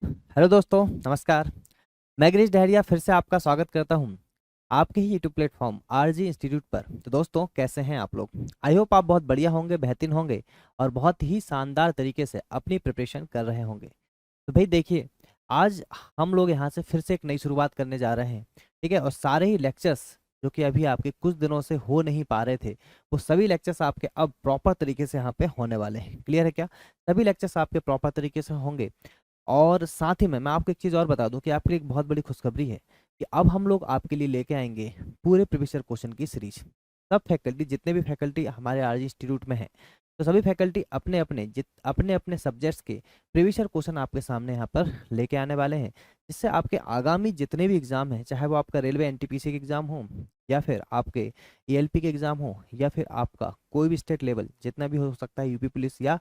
Hello दोस्तों, नमस्कार। मैं गिरीश डहरिया फिर से आपका स्वागत करता हूं आपके ही यूट्यूब प्लेटफॉर्म आरजी इंस्टीट्यूट पर। तो दोस्तों, कैसे हैं आप लोग? आई होप आप बहुत बढ़िया होंगे, बेहतरीन होंगे और बहुत ही शानदार तरीके से अपनी प्रिपरेशन कर रहे होंगे। तो भाई देखिए, आज हम लोग यहाँ से फिर से एक नई शुरुआत करने जा रहे हैं। ठीक है, और सारे ही लेक्चर्स जो कि अभी आपके कुछ दिनों से हो नहीं पा रहे थे, वो सभी लेक्चर्स आपके अब प्रॉपर तरीके से यहाँ पे होने वाले हैं। क्लियर है क्या? सभी लेक्चर्स आपके प्रॉपर तरीके से होंगे। और साथ ही में मैं आपको एक चीज़ और बता दूं कि आपके लिए एक बहुत बड़ी खुशखबरी है कि अब हम लोग आपके लिए लेके आएंगे पूरे प्रीवियस क्वेश्चन की सीरीज। सब फैकल्टी, जितने भी फैकल्टी हमारे आरजी इंस्टीट्यूट में हैं, तो सभी फैकल्टी अपने अपने सब्जेक्ट्स के प्रीवियस क्वेश्चन आपके सामने यहाँ पर लेके आने वाले हैं, जिससे आपके आगामी जितने भी एग्जाम हैं, चाहे वो आपका रेलवे एनटीपीसी के एग्जाम हो, या फिर आपके ईएलपी के एग्जाम हो, या फिर आपका कोई भी स्टेट लेवल जितना भी हो सकता है, यूपी पुलिस या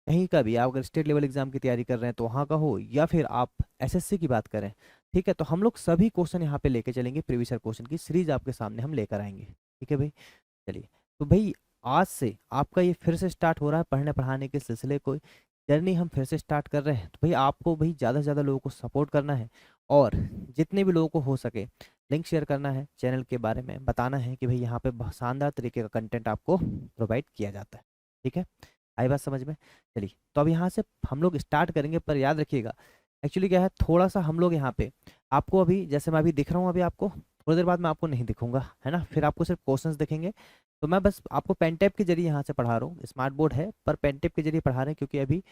कहीं का भी, आप अगर स्टेट लेवल एग्जाम की तैयारी कर रहे हैं तो वहाँ का हो, या फिर आप एसएससी की बात करें, ठीक है, तो हम लोग सभी क्वेश्चन यहाँ पे लेके चलेंगे। प्रीवियस क्वेश्चन की सीरीज आपके सामने हम लेकर आएंगे। ठीक है भाई, चलिए। तो भाई, आज से आपका ये फिर से स्टार्ट हो रहा है पढ़ने पढ़ाने के सिलसिले को, जर्नी हम फिर से स्टार्ट कर रहे हैं। तो भाई, आपको भाई ज़्यादा से ज़्यादा लोगों को सपोर्ट करना है, और जितने भी लोगों को हो सके लिंक शेयर करना है, चैनल के बारे में बताना है कि भाई यहाँ पे बहुत शानदार तरीके का कंटेंट आपको प्रोवाइड किया जाता है। ठीक है, आई बात समझ में? चलिए, तो अब यहाँ से हम लोग स्टार्ट करेंगे, पर याद रखिएगा एक्चुअली क्या है, थोड़ा सा हम लोग यहाँ पे आपको अभी, जैसे मैं अभी दिख रहा हूँ, अभी आपको थोड़ी देर बाद मैं आपको नहीं दिखूंगा, है ना? फिर आपको सिर्फ क्वेश्चंस दिखेंगे। तो मैं बस आपको पेन टैप के जरिए यहाँ से पढ़ा रहा हूँ। स्मार्ट बोर्ड है पर पेन टैप के जरिए पढ़ा रहे हैं, क्योंकि अभी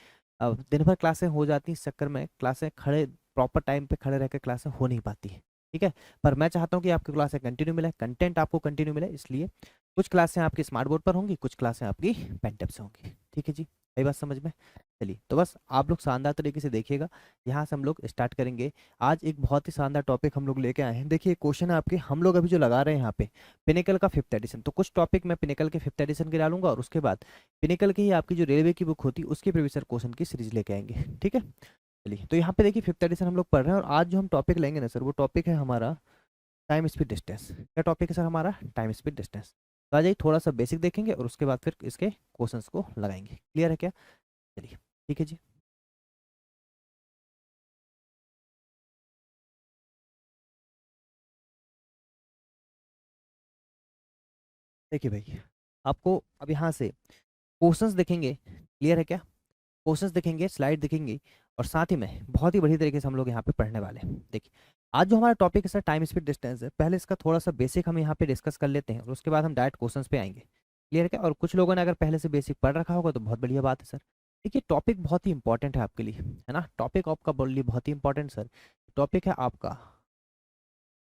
दिन भर क्लासें हो जाती हैं, इस चक्कर में क्लासें खड़े प्रॉपर टाइम पे खड़े रह कर क्लासें हो नहीं पाती है। ठीक है, पर मैं चाहता हूँ कि आपकी क्लासें कंटिन्यू मिले, कंटेंट आपको कंटिन्यू मिले, इसलिए कुछ क्लासें आपकी स्मार्ट बोर्ड पर होंगी, कुछ क्लासें आपकी पेन टैप से होंगी। ठीक है जी, यही बात समझ में? चलिए, तो बस आप लोग शानदार तरीके से देखिएगा। यहाँ से हम लोग स्टार्ट करेंगे। आज एक बहुत ही शानदार टॉपिक हम लोग लेके आए हैं। देखिए, क्वेश्चन है आपके, हम लोग अभी जो लगा रहे हैं यहाँ पे पिनिकल का 5th एडिशन, तो कुछ टॉपिक मैं पिनिकल के 5th एडिशन के डालूंगा, और उसके बाद पिनिकल की ही आपकी जो रेलवे की बुक होती है उसके प्रीवियस क्वेश्चन की सीरीज लेके आएंगे। ठीक है, चलिए। तो यहाँ पे देखिए 5th एडिशन हम लोग पढ़ रहे हैं, और आज जो हम टॉपिक लेंगे ना सर, वो टॉपिक है हमारा टाइम स्पीड डिस्टेंस। क्या टॉपिक है सर हमारा? Time speed distance. तो आ जाइए, थोड़ा सा बेसिक देखेंगे और उसके बाद फिर इसके क्वेश्चंस को लगाएंगे। क्लियर है क्या? चलिए, ठीक है जी। देखिए भाई, आपको अब यहाँ से क्वेश्चंस दिखेंगे। क्लियर है क्या? क्वेश्चंस दिखेंगे, स्लाइड दिखेंगी, और साथ ही में बहुत ही बढ़िया तरीके से हम लोग यहाँ पे पढ़ने वाले हैं। देखिए, आज जो हमारा टॉपिक है सर टाइम स्पीड डिस्टेंस है, पहले इसका थोड़ा सा बेसिक हम यहाँ पे डिस्कस कर लेते हैं, और उसके बाद हम डायरेक्ट क्वेश्चंस पे आएंगे। क्लियर है क्या? और कुछ लोगों ने अगर पहले से बेसिक पढ़ रखा होगा तो बहुत बढ़िया बात है सर। देखिए, टॉपिक बहुत ही इंपॉर्टेंट है आपके लिए, है ना? टॉपिक आपका बोल लिए बहुत ही इंपॉर्टेंट सर। टॉपिक है आपका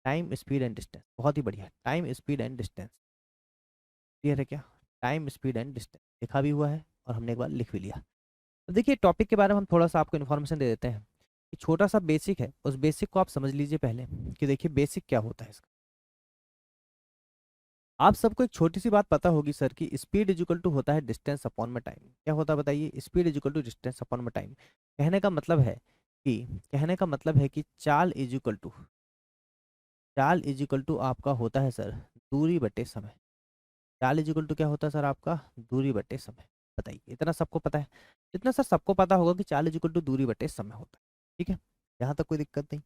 टाइम स्पीड एंड डिस्टेंस। बहुत ही बढ़िया, time speed and distance. Clear है क्या? टाइम स्पीड एंड डिस्टेंस लिखा भी हुआ है, और हमने एक बार लिख भी लिया। तो देखिए, टॉपिक के बारे में हम थोड़ा सा आपको इन्फॉर्मेशन दे देते हैं। कि छोटा सा बेसिक है, उस बेसिक को आप समझ लीजिए पहले, कि देखिए बेसिक क्या होता है इसका। आप सबको एक छोटी सी बात पता होगी सर, कि स्पीड इज इक्वल टू होता है डिस्टेंस अपॉन में टाइम। क्या होता है बताइए? Speed is equal to distance upon में टाइम। कहने का मतलब है कि चाल इज इक्वल टू आपका होता है सर दूरी बटे समय। चाल इज इक्वल टू क्या होता है सर आपका? दूरी बटे समय। बताइए, इतना सबको पता है? इतना सर सबको पता होगा कि चाल इज इक्वल टू दूरी बटे समय होता है। ठीक है, यहाँ तक कोई दिक्कत नहीं।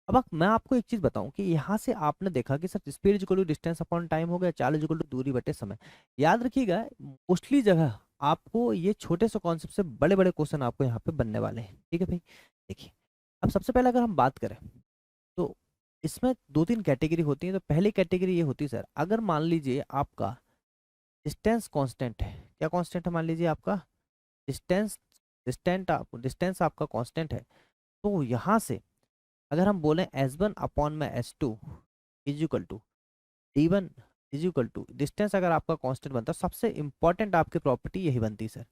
अब मैं आपको एक चीज बताऊं, कि यहाँ से आपने देखा कि sir speed is equal to distance upon time हो गया, चाल इज इक्वल टू दूरी बटे समय। याद रखिएगा, मोस्टली जगह आपको ये छोटे से कॉन्सेप्ट से बड़े बड़े क्वेश्चन आपको यहाँ पे बनने वाले हैं। ठीक है भाई, देखिए, अब सबसे पहले अगर हम बात करें, तो इसमें दो तीन कैटेगरी होती है। तो पहली कैटेगरी ये होती है सर, अगर मान लीजिए आपका डिस्टेंस कांस्टेंट है। क्या कांस्टेंट है? मान लीजिए आपका डिस्टेंस डिस्टेंस आपका कांस्टेंट है। तो यहाँ से अगर हम बोलें S1 अपॉन में S2 is equal to D1 is equal to distance, अगर आपका कांस्टेंट बनता है, सबसे इंपॉर्टेंट आपकी प्रॉपर्टी यही बनती है सर।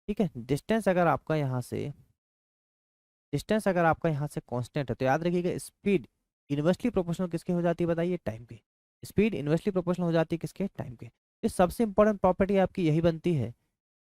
ठीक है, डिस्टेंस अगर आपका यहाँ से कांस्टेंट है, तो याद रखिएगा स्पीड इन्वर्सली प्रोपोर्शनल किसके हो जाती है बताइए? टाइम के। स्पीड इन्वर्सली प्रोपोर्शनल हो जाती है किसके? टाइम के। ये सबसे इंपॉर्टेंट प्रॉपर्टी आपकी यही बनती है।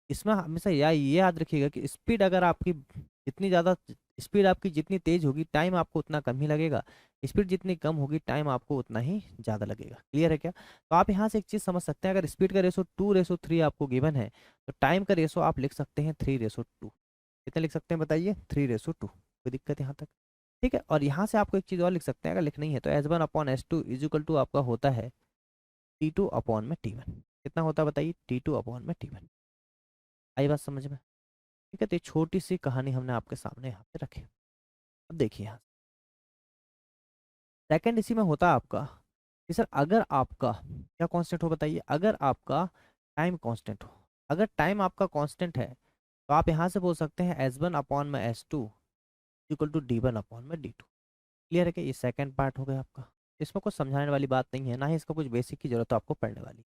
इसमें हमेशा ये याद रखिएगा कि स्पीड अगर आपकी जितनी ज़्यादा स्पीड आपकी जितनी तेज होगी, टाइम आपको उतना कम ही लगेगा। स्पीड जितनी कम होगी, टाइम आपको उतना ही ज़्यादा लगेगा। क्लियर है क्या? तो आप यहाँ से एक चीज़ समझ सकते हैं, अगर स्पीड का रेशो 2:3 आपको गिवन है, तो टाइम का रेशो आप लिख सकते हैं 3:2। कितने लिख सकते हैं बताइए? 3:2। कोई दिक्कत यहाँ तक? ठीक है, और यहाँ से आपको एक चीज़ और लिख सकते हैं, अगर लिखनी है तो S1/S2 इज इक्वल टू आपका होता है T2/T1। कितना होता है बताइए? T2/T1। आई बात समझ में? ठीक है, तो ये छोटी सी कहानी हमने आपके सामने यहाँ पे रखी। अब देखिए यहाँ सेकंड इसी में होता है आपका कि सर अगर आपका क्या कांस्टेंट हो बताइए, अगर आपका टाइम कांस्टेंट हो, अगर टाइम आपका कांस्टेंट है तो आप यहाँ से बोल सकते हैं S1/S2 equal to D1/D2। Clear है कि ये सेकंड पार्ट हो गया आपका। इसमें कुछ समझाने वाली बात नहीं है, ना ही इसका कुछ बेसिक की जरूरत है आपको पढ़ने वाली।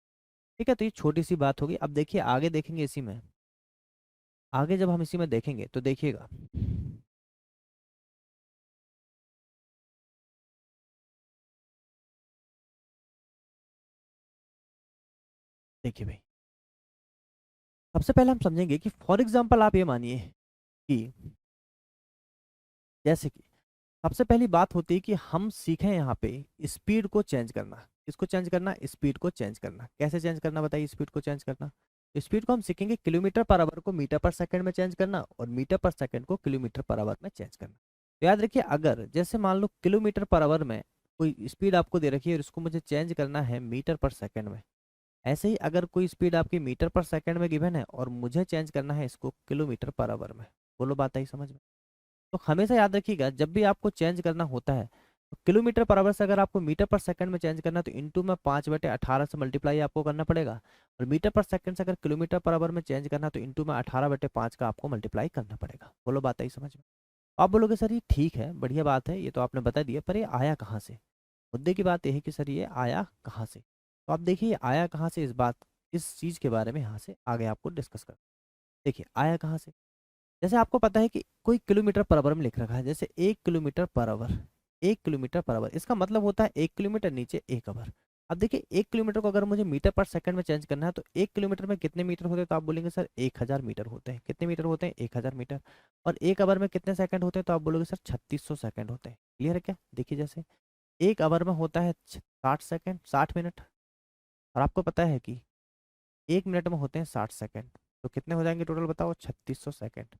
ठीक है, तो ये छोटी सी बात होगी। अब देखिए आगे देखेंगे इसी में, आगे जब हम इसी में देखेंगे तो देखिएगा, देखिए भाई सबसे पहले हम समझेंगे कि फॉर एग्जाम्पल आप ये मानिए कि जैसे कि सबसे पहली बात होती है कि हम सीखें यहाँ पे स्पीड को चेंज करना। किसको चेंज करना? स्पीड को चेंज करना। कैसे चेंज करना बताइए स्पीड को चेंज करना? स्पीड को हम सीखेंगे किलोमीटर पर आवर को मीटर पर सेकंड में चेंज करना और मीटर पर सेकंड को किलोमीटर पर आवर में चेंज करना। तो याद रखिए, अगर जैसे मान लो किलोमीटर पर आवर में कोई स्पीड आपको दे रखी है और इसको मुझे चेंज करना है मीटर पर सेकंड में, ऐसे ही अगर कोई स्पीड आपकी मीटर पर सेकंड में गिवन है और मुझे चेंज करना है इसको किलोमीटर पर आवर में, बोलो बात आई समझ में? तो हमेशा याद रखिएगा जब भी आपको चेंज करना होता है तो किलोमीटर पर आवर से अगर आपको मीटर पर सेकंड में चेंज करना है तो इंटू में 5/18 से मल्टीप्लाई आपको करना पड़ेगा, और मीटर पर सेकंड से अगर किलोमीटर पर आवर में चेंज करना है तो इंटू में 18/5 का आपको मल्टीप्लाई करना पड़ेगा। बोलो बात आई समझ में? आप बोलोगे सर ये ठीक है, बढ़िया बात है, ये तो आपने बता दिया, पर ये आया कहाँ से? मुद्दे की बात यह है कि सर ये आया कहाँ से? तो आप देखिए ये आया कहाँ से, इस चीज़ के बारे में यहाँ से आगे आपको डिस्कस कर। देखिए आया कहाँ से, जैसे आपको पता है कि कोई किलोमीटर पर आवर में लिख रखा है, जैसे 1 kilometre per our, 1 kilometre per our, इसका मतलब होता है 1 किलोमीटर नीचे 1 आवर। अब देखिए 1 किलोमीटर को अगर मुझे मीटर पर सेकंड में चेंज करना है तो 1 किलोमीटर में कितने मीटर होते हैं? तो आप बोलेंगे सर 1000 मीटर होते हैं। कितने मीटर होते हैं? 1000 मीटर। और 1 आवर में कितने सेकंड होते हैं? तो आप बोलोगे सर 3600 सेकंड होते हैं। क्लियर है क्या? देखिए जैसे 1 आवर में होता है 60 सेकंड, 60 मिनट, और आपको पता है कि 1 मिनट में होते हैं 60 सेकंड, तो कितने हो जाएंगे टोटल बताओ? 3600 सेकंड।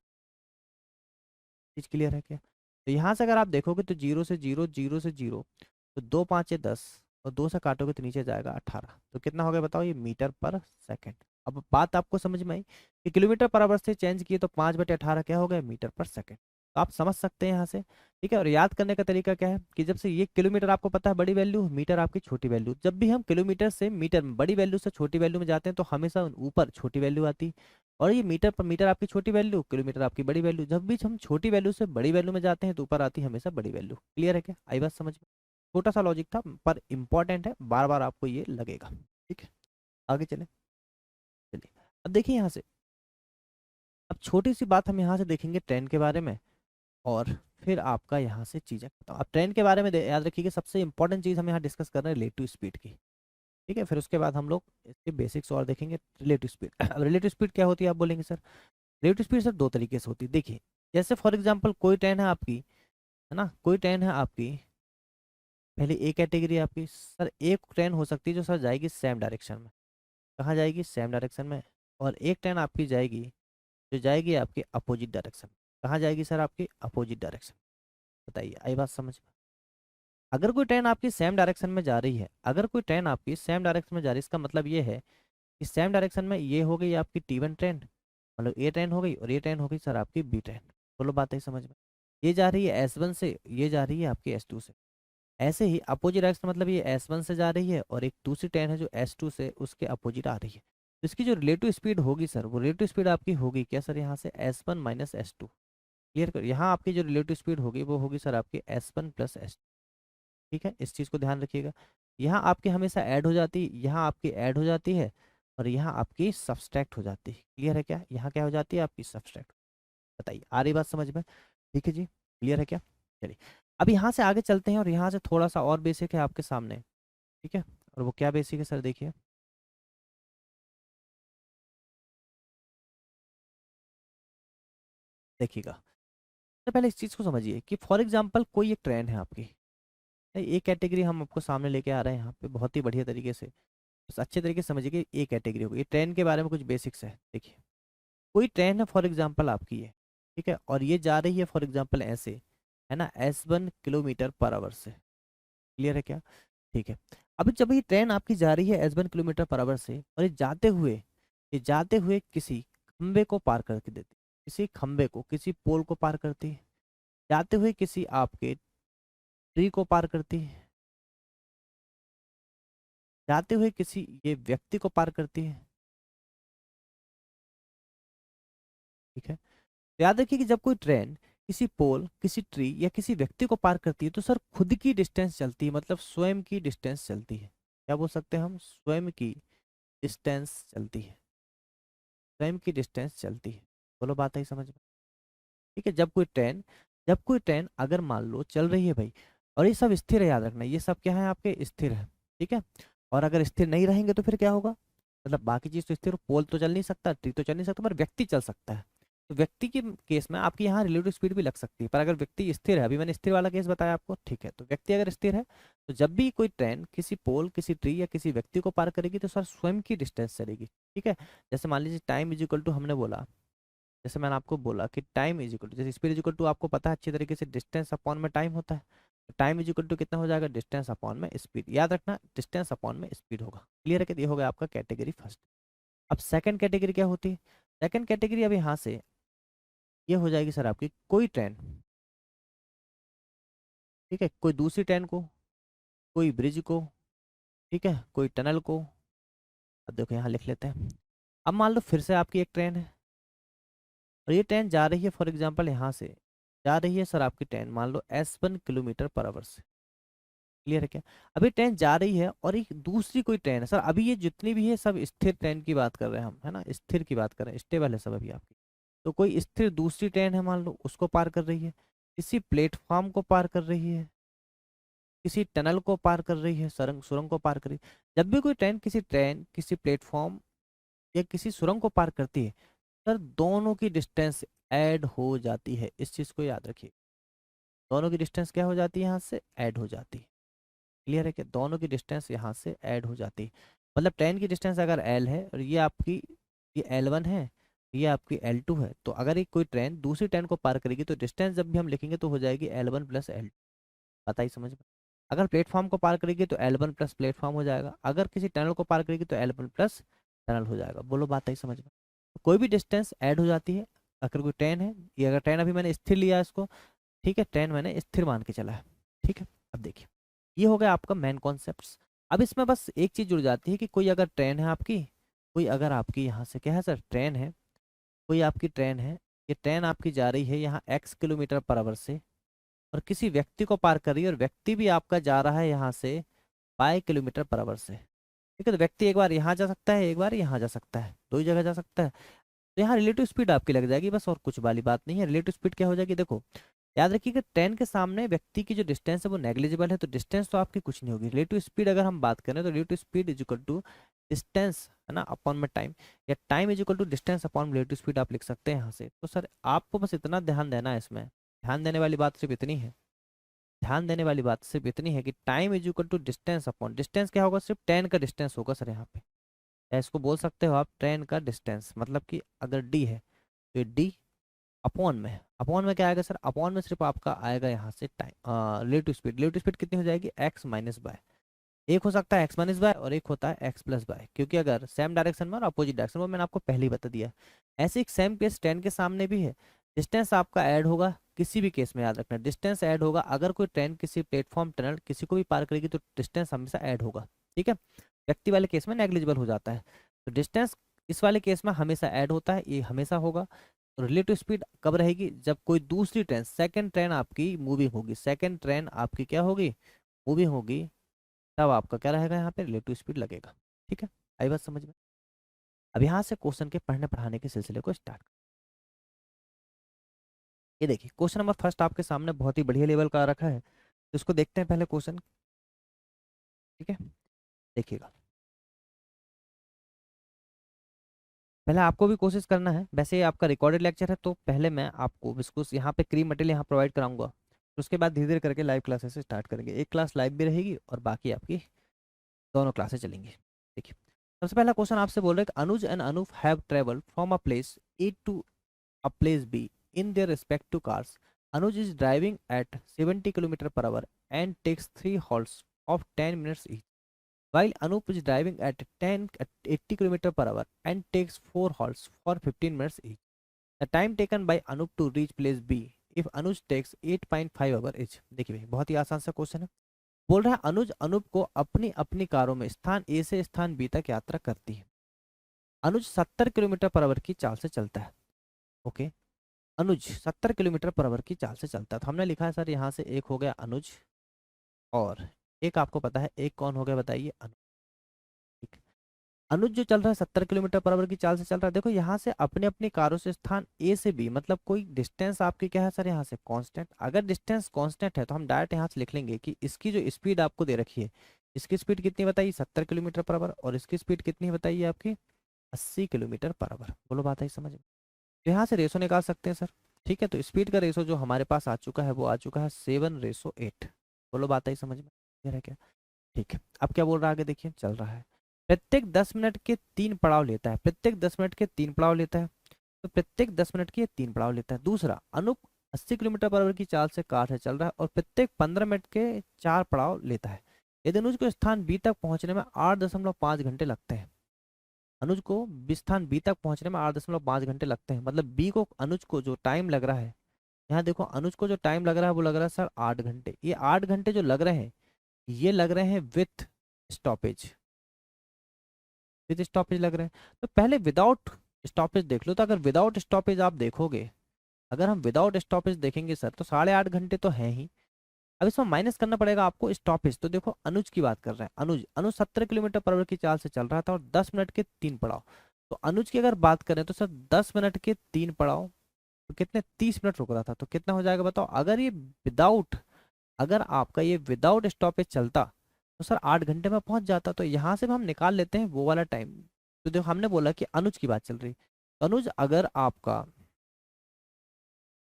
चीज क्लियर है क्या? तो यहाँ से अगर आप देखोगे तो जीरो से जीरो, जीरो से जीरो, तो 2×5 = 10, और 2 से काटोगे तो नीचे जाएगा 18, तो कितना हो गया बताओ? ये मीटर पर सेकंड। अब बात आपको समझ में आई कि किलोमीटर पर आवर से चेंज किए तो 5/18 क्या हो गया? मीटर पर सेकंड। तो आप समझ सकते हैं यहाँ से। ठीक है, और याद करने का तरीका क्या है कि जब से ये किलोमीटर आपको पता है बड़ी वैल्यू, मीटर आपकी छोटी वैल्यू, जब भी हम किलोमीटर से मीटर में बड़ी वैल्यू से छोटी वैल्यू में जाते हैं तो हमेशा ऊपर छोटी वैल्यू आती, और ये मीटर पर मीटर आपकी छोटी वैल्यू, किलोमीटर आपकी बड़ी वैल्यू, जब भी हम छोटी वैल्यू से बड़ी वैल्यू में जाते हैं तो ऊपर आती है हमेशा बड़ी वैल्यू। क्लियर है क्या? आई बात समझ में? छोटा सा लॉजिक था पर इंपॉर्टेंट है, बार बार आपको ये लगेगा। ठीक है, आगे चले। चलिए अब देखिए यहाँ से, अब छोटी सी बात हम यहाँ से देखेंगे ट्रेन के बारे में, और फिर आपका यहाँ से चीज़ें बताओ। अब ट्रेन के बारे में याद रखिए सबसे इंपॉर्टेंट चीज़ हम यहाँ डिस्कस कर रहे हैं रिलेटिव स्पीड की। ठीक है, फिर उसके बाद हम लोग इसके बेसिक्स और देखेंगे। रिलेटिव स्पीड अब रिलेटिव स्पीड क्या होती है आप बोलेंगे सर? रिलेटिव स्पीड सर दो तरीके से होती है। देखिए जैसे फॉर एग्जांपल कोई ट्रेन है आपकी, है ना, कोई ट्रेन है आपकी, पहले ए कैटेगरी आपकी, सर एक ट्रेन हो सकती है जो सर जाएगी सेम डायरेक्शन में। कहाँ जाएगी? सेम डायरेक्शन में। और एक ट्रेन आपकी जाएगी जो जाएगी आपके अपोजिट डायरेक्शन। कहाँ जाएगी सर? आपकी अपोजिट डायरेक्शन। बताइए आई बात समझ में? अगर कोई ट्रेन आपकी सेम डायरेक्शन में जा रही है, अगर कोई ट्रेन आपकी सेम डायरेक्शन में जा रही है, इसका मतलब ये है कि सेम डायरेक्शन में ये हो गई आपकी T1 ट्रेन, मतलब ए ट्रेन हो गई, और ये ट्रेन हो गई सर आपकी बी ट्रेन। बोलो बात है समझ में? ये जा रही है S1 से, ये जा रही है आपकी S2 से। ऐसे ही अपोजिट डायरेक्शन मतलब ये S1 से जा रही है और एक दूसरी ट्रेन है जो S2 से उसके अपोजिट आ रही है, तो इसकी जो रिलेटिव स्पीड होगी सर, वो रिलेटिव स्पीड आपकी होगी क्या सर? यहाँ से S1 - S2। क्लियर कर, यहाँ आपकी जो रिलेटिव स्पीड होगी वो होगी सर आपकी S1 + S2। ठीक है, इस चीज़ को ध्यान रखिएगा। यहाँ आपकी हमेशा ऐड हो जाती है, यहाँ आपकी ऐड हो जाती है, और यहाँ आपकी सब्सट्रैक्ट हो जाती है। क्लियर है क्या? यहाँ क्या हो जाती है? आपकी सब्सट्रैक्ट। बताइए आ रही बात समझ में? ठीक है जी, क्लियर है क्या? चलिए अब यहाँ से आगे चलते हैं और यहाँ से थोड़ा सा और बेसिक है आपके सामने। ठीक है, और वो क्या बेसिक है सर? देखिए देखिएगा, तो पहले इस चीज़ को समझिए कि फॉर एग्जाम्पल कोई एक ट्रेन है आपकी, एक कैटेगरी हम आपको सामने लेके आ रहे हैं यहाँ पे बहुत ही बढ़िया तरीके से, बस अच्छे तरीके से समझिए कि एक कैटेगरी होगी। ये ट्रेन के बारे में कुछ बेसिक्स है। देखिए कोई ट्रेन है फॉर एग्जाम्पल आपकी है, ठीक है, और ये जा रही है फॉर एग्जाम्पल ऐसे, है ना, S1 किलोमीटर पर आवर से। क्लियर है क्या? ठीक है। अब जब ये ट्रेन आपकी जा रही है S1 किलोमीटर पर आवर से, और ये जाते हुए किसी खंबे को पार करके देती है, किसी खंबे को, किसी पोल को पार करती है, जाते हुए किसी आपके ट्री को पार करती है, जाते हुए किसी ये व्यक्ति को पार करती है। ठीक है, तो याद रखिए कि जब कोई ट्रेन किसी पोल, किसी ट्री या किसी व्यक्ति को पार करती है तो सर खुद की डिस्टेंस चलती है, मतलब स्वयं की डिस्टेंस चलती है। क्या बोल सकते हैं हम? स्वयं की डिस्टेंस चलती है, स्वयं की डिस्टेंस चलती है। बोलो, बात आई समझ में? ठीक है, जब कोई ट्रेन अगर मान लो चल रही है भाई, और ये सब स्थिर है, याद रखना ये सब क्या है आपके, स्थिर है। ठीक है, और अगर स्थिर नहीं रहेंगे तो फिर क्या होगा, मतलब बाकी चीज तो स्थिर, पोल तो चल नहीं सकता, ट्री तो चल नहीं सकता, पर व्यक्ति चल सकता है। तो व्यक्ति के केस में आपकी यहाँ रिलेटिव स्पीड भी लग सकती है, पर अगर व्यक्ति स्थिर है, अभी मैंने स्थिर वाला केस बताया आपको, ठीक है, तो व्यक्ति अगर स्थिर है तो जब भी कोई ट्रेन किसी पोल, किसी ट्री या किसी व्यक्ति को पार करेगी तो सर स्वयं की डिस्टेंस चलेगी। ठीक है, जैसे मान लीजिए टाइम इज इक्वल टू, हमने बोला, जैसे मैंने आपको बोला कि टाइम इज इक्वल टू, जैसे स्पीड इज इक्वल टू आपको पता है अच्छी तरीके से, डिस्टेंस अपॉन में टाइम होता है। तो टाइम इज इक्वल टू कितना हो जाएगा, डिस्टेंस अपॉन में स्पीड। याद रखना डिस्टेंस अपॉन में स्पीड होगा। क्लियर है कि? ये हो गया आपका कैटेगरी फर्स्ट। अब सेकंड कैटेगरी क्या होती है? सेकंड कैटेगरी अब यहाँ से ये हो जाएगी सर आपकी, कोई ट्रेन, ठीक है, कोई दूसरी ट्रेन को, कोई ब्रिज को, ठीक है, कोई टनल को। अब देखो यहाँ लिख लेते हैं। अब मान लो फिर से आपकी एक ट्रेन है, और ये ट्रेन जा रही है फॉर एग्जाम्पल यहाँ से, जा रही है सर आपकी ट्रेन मान लो S1 किलोमीटर पर आवर से। क्लियर है क्या? अभी ट्रेन जा रही है और एक दूसरी कोई ट्रेन है सर, अभी ये जितनी भी है सब स्थिर ट्रेन की बात कर रहे हैं हम, है ना, स्थिर की बात कर रहे हैं, स्टेबल है सब अभी आपकी। तो कोई स्थिर दूसरी ट्रेन है मान लो, उसको पार कर रही है, किसी प्लेटफॉर्म को पार कर रही है, किसी टनल को पार कर रही है, सुरंग सुरंग को पार कर रही है। जब भी कोई ट्रेन किसी प्लेटफॉर्म या किसी सुरंग को पार करती है, सर दोनों की डिस्टेंस ऐड हो जाती है। इस चीज को याद रखिए, दोनों की डिस्टेंस क्या हो जाती है, यहाँ से ऐड हो जाती है। क्लियर है कि दोनों की डिस्टेंस यहाँ से ऐड हो जाती है। मतलब ट्रेन की डिस्टेंस अगर एल है और ये आपकी, ये L1 है, ये आपकी L2 है, तो अगर एक कोई ट्रेन दूसरी ट्रेन को पार करेगी तो डिस्टेंस जब भी हम लिखेंगे तो हो जाएगी L1 + L2। बताइए समझ में? अगर प्लेटफॉर्म को पार करेगी तो L1 + प्लेटफॉर्म हो जाएगा, अगर किसी टनल को पार करेगी तो L1 + टनल हो जाएगा। बोलो, बात आई समझ में? तो कोई भी डिस्टेंस ऐड हो जाती है। अगर कोई ट्रेन है, ये अगर ट्रेन अभी मैंने स्थिर लिया इसको, ठीक है, ट्रेन मैंने स्थिर मान के चला है। ठीक है, अब देखिए ये हो गया आपका मेन कॉन्सेप्ट। अब इसमें बस एक चीज जुड़ जाती है कि कोई अगर ट्रेन है आपकी, कोई अगर आपकी यहाँ से क्या है सर, ट्रेन है, कोई आपकी ट्रेन है, ये ट्रेन आपकी जा रही है यहाँ X किलोमीटर पर आवर से, और किसी व्यक्ति को पार कर रही है, और व्यक्ति भी आपका जा रहा है यहाँ से Y किलोमीटर पर आवर से। ठीक है, तो व्यक्ति एक बार यहाँ जा सकता है, एक बार यहाँ जा सकता है, दो ही जगह जा सकता है। तो यहाँ रिलेटिव स्पीड आपकी लग जाएगी बस, और कुछ वाली बात नहीं है। रिलेटिव स्पीड क्या हो जाएगी, देखो याद रखिए कि ट्रेन के सामने व्यक्ति की जो डिस्टेंस है वो नेग्लिजिबल है, तो डिस्टेंस तो आपकी कुछ नहीं होगी। रिलेटिव स्पीड अगर हम बात करें तो relative speed is equal to distance, है ना, अपॉन में टाइम, या time is equal to distance upon relative speed आप लिख सकते हैं यहाँ से। तो सर आपको बस इतना ध्यान देना है इसमें, ध्यान देने वाली बात सिर्फ इतनी है, ध्यान देने वाली बात सिर्फ इतनी है कि time is equal to distance upon, distance क्या होगा, सिर्फ ट्रेन का डिस्टेंस होगा सर यहाँ पे। या इसको बोल सकते हो आप ट्रेन का डिस्टेंस, मतलब कि अगर डी है तो डी अपॉन में है। अपॉन में क्या आएगा सर, अपॉन में सिर्फ आपका आएगा यहाँ से time, relative speed. Relative speed कितनी हो जाएगी, x - बाय। एक हो सकता है x - बाय और एक होता है x+बाय, क्योंकि अगर सेम डायरेक्शन में और अपोजिट डायरेक्शन में, मैंने आपको पहले ही बता दिया। ऐसे एक सेम केस ट्रेन के सामने भी है, डिस्टेंस आपका ऐड होगा किसी भी केस में, याद रखना डिस्टेंस ऐड होगा। अगर कोई ट्रेन किसी प्लेटफॉर्म, टनल किसी को भी पार करेगी तो डिस्टेंस हमेशा ऐड होगा। ठीक है, व्यक्ति वाले केस में नेग्लिजिबल हो जाता है, तो डिस्टेंस इस वाले केस में हमेशा ऐड होता है, ये हमेशा होगा। रिलेटिव स्पीड कब रहेगी, जब कोई दूसरी ट्रेन, सेकंड ट्रेन आपकी मूविंग होगी, सेकंड ट्रेन आपकी क्या होगी, मूविंग होगी, तब आपका क्या रहेगा, यहाँ पे रिलेटिव स्पीड लगेगा। ठीक है, आई बात समझ में? अब यहाँ से क्वेश्चन के पढ़ने पढ़ाने के सिलसिले को स्टार्ट। ये देखिए क्वेश्चन नंबर फर्स्ट आपके सामने बहुत ही बढ़िया लेवल का रखा है, तो इसको देखते हैं पहले क्वेश्चन। ठीक है, देखिएगा, पहले आपको भी कोशिश करना है, वैसे ये आपका रिकॉर्डेड लेक्चर है तो पहले मैं आपको इसको यहाँ पे क्री मटेरियल यहाँ प्रोवाइड कराऊंगा, तो उसके बाद धीरे धीरे करके लाइव क्लासेस स्टार्ट करेंगे। एक क्लास लाइव भी रहेगी और बाकी आपकी दोनों क्लासेस चलेंगी। देखिए सबसे पहला क्वेश्चन आपसे बोल रहे हैं कि Anuj and Anoop have travelled from a place A to a place B in their respective cars. Anuj is driving at 70 km per hour and takes 3 halts of 10 minutes each, while Anup is driving at 80 km per hour and takes 4 halts for 15 minutes each. The time taken by Anup to reach place B if Anuj takes 8.5 hour each. देखिए भाई बहुत ही आसान सा question है। बोल रहा है अनुज अनूप को अपनी अपनी कारों में स्थान ए से स्थान बी तक यात्रा करती है। अनुज 70 किलोमीटर पर आवर की चाल से चलता है। Okay, Anuj 70 kilometre per our की चाल से चलता है। तो हमने लिखा है सर यहाँ से एक हो गया अनुज और एक आपको पता है एक कौन हो गया बताइए, अनुज। ठीक, अनुज जो चल रहा है 70 किलोमीटर पर आवर की चाल से चल रहा है। देखो यहाँ से अपने अपनी कारों से स्थान ए से बी मतलब कोई डिस्टेंस आपकी क्या है सर यहाँ से कांस्टेंट। अगर डिस्टेंस कांस्टेंट है तो हम डायरेक्ट यहाँ से लिख लेंगे कि इसकी जो स्पीड आपको दे रखी है, इसकी स्पीड कितनी बताइए 70 किलोमीटर पर आवर और इसकी स्पीड कितनी बताइए आपकी 80 किलोमीटर पर आवर। बोलो बात है समझ में। तो यहाँ से रेशो निकाल सकते हैं सर। ठीक है, तो स्पीड का रेशो जो हमारे पास आ चुका है वो आ चुका है 7:8। बोलो बात है समझ में, क्लियर है क्या? ठीक है, अब क्या बोल रहा है आगे देखिए, चल रहा है प्रत्येक 10 मिनट के 3 पड़ाव लेता है। प्रत्येक 10 मिनट के 3 पड़ाव लेता है, तो प्रत्येक 10 मिनट के 3 पड़ाव लेता है। दूसरा, अनूप 80 किलोमीटर पर आवर की चाल से कार से चल रहा है और प्रत्येक 15 मिनट के 4 पड़ाव लेता है। यदि अनुज को स्थान बी तक पहुंचने में 8.5 घंटे लगते हैं। अनुज को स्थान बी तक पहुंचने में 8.5 घंटे लगते हैं, मतलब बी को अनुज को जो टाइम लग रहा है, यहाँ देखो अनुज को जो टाइम लग रहा है वो लग रहा है सर 8 घंटे। ये 8 घंटे जो लग रहे हैं ये लग रहे हैं विथ स्टॉपेज, विद स्टॉपेज लग रहे हैं। तो पहले विदाउट स्टॉपेज देख लो। तो अगर विदाउट स्टॉपेज आप देखोगे, अगर हम विदाउट स्टॉपेज देखेंगे सर तो 8.5 घंटे तो है ही। अब इसमें माइनस करना पड़ेगा आपको स्टॉपेज। तो देखो अनुज की बात कर रहे हैं, अनुज अनुज 70 किलोमीटर पर आवर की चाल से चल रहा था और 10 मिनट के 3 पड़ाव। तो अनुज की अगर बात करें तो सर 10 मिनट के 3 पड़ाव तो कितने 30 मिनट रुक रहा था, तो कितना हो जाएगा बताओ। अगर ये विदाउट, अगर आपका ये विदाउट स्टॉपेज चलता तो सर 8 घंटे में पहुंच जाता। तो यहाँ से हम निकाल लेते हैं वो वाला टाइम। तो देखो हमने बोला कि अनुज की बात चल रही, तो अनुज अगर आपका,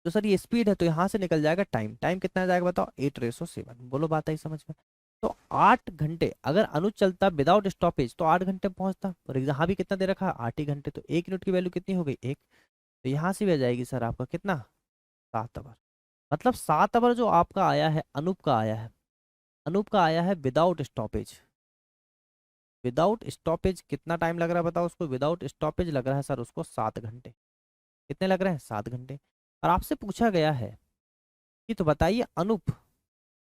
तो सर ये स्पीड है तो यहाँ से निकल जाएगा टाइम। टाइम कितना आ जाएगा बताओ 8:7। बोलो बात आई समझ में। तो 8 घंटे अगर अनुज चलता विदाउट स्टॉपेज तो 8 घंटे पहुंचता। और यहाँ भी कितना दे रखा है 8 ही घंटे, तो 1 यूनिट की वैल्यू कितनी हो गई 1। तो यहाँ से भी आ जाएगी सर आपका कितना 7 आवर। मतलब 7 आवर जो आपका आया है अनूप का आया है, अनूप का आया है विदाउट स्टॉपेज। विदाउट स्टॉपेज कितना टाइम लग रहा है बताओ उसको, विदाउट स्टॉपेज लग रहा है सर उसको 7 घंटे। कितने लग रहे हैं 7 घंटे। और आपसे पूछा गया है कि तो बताइए अनूप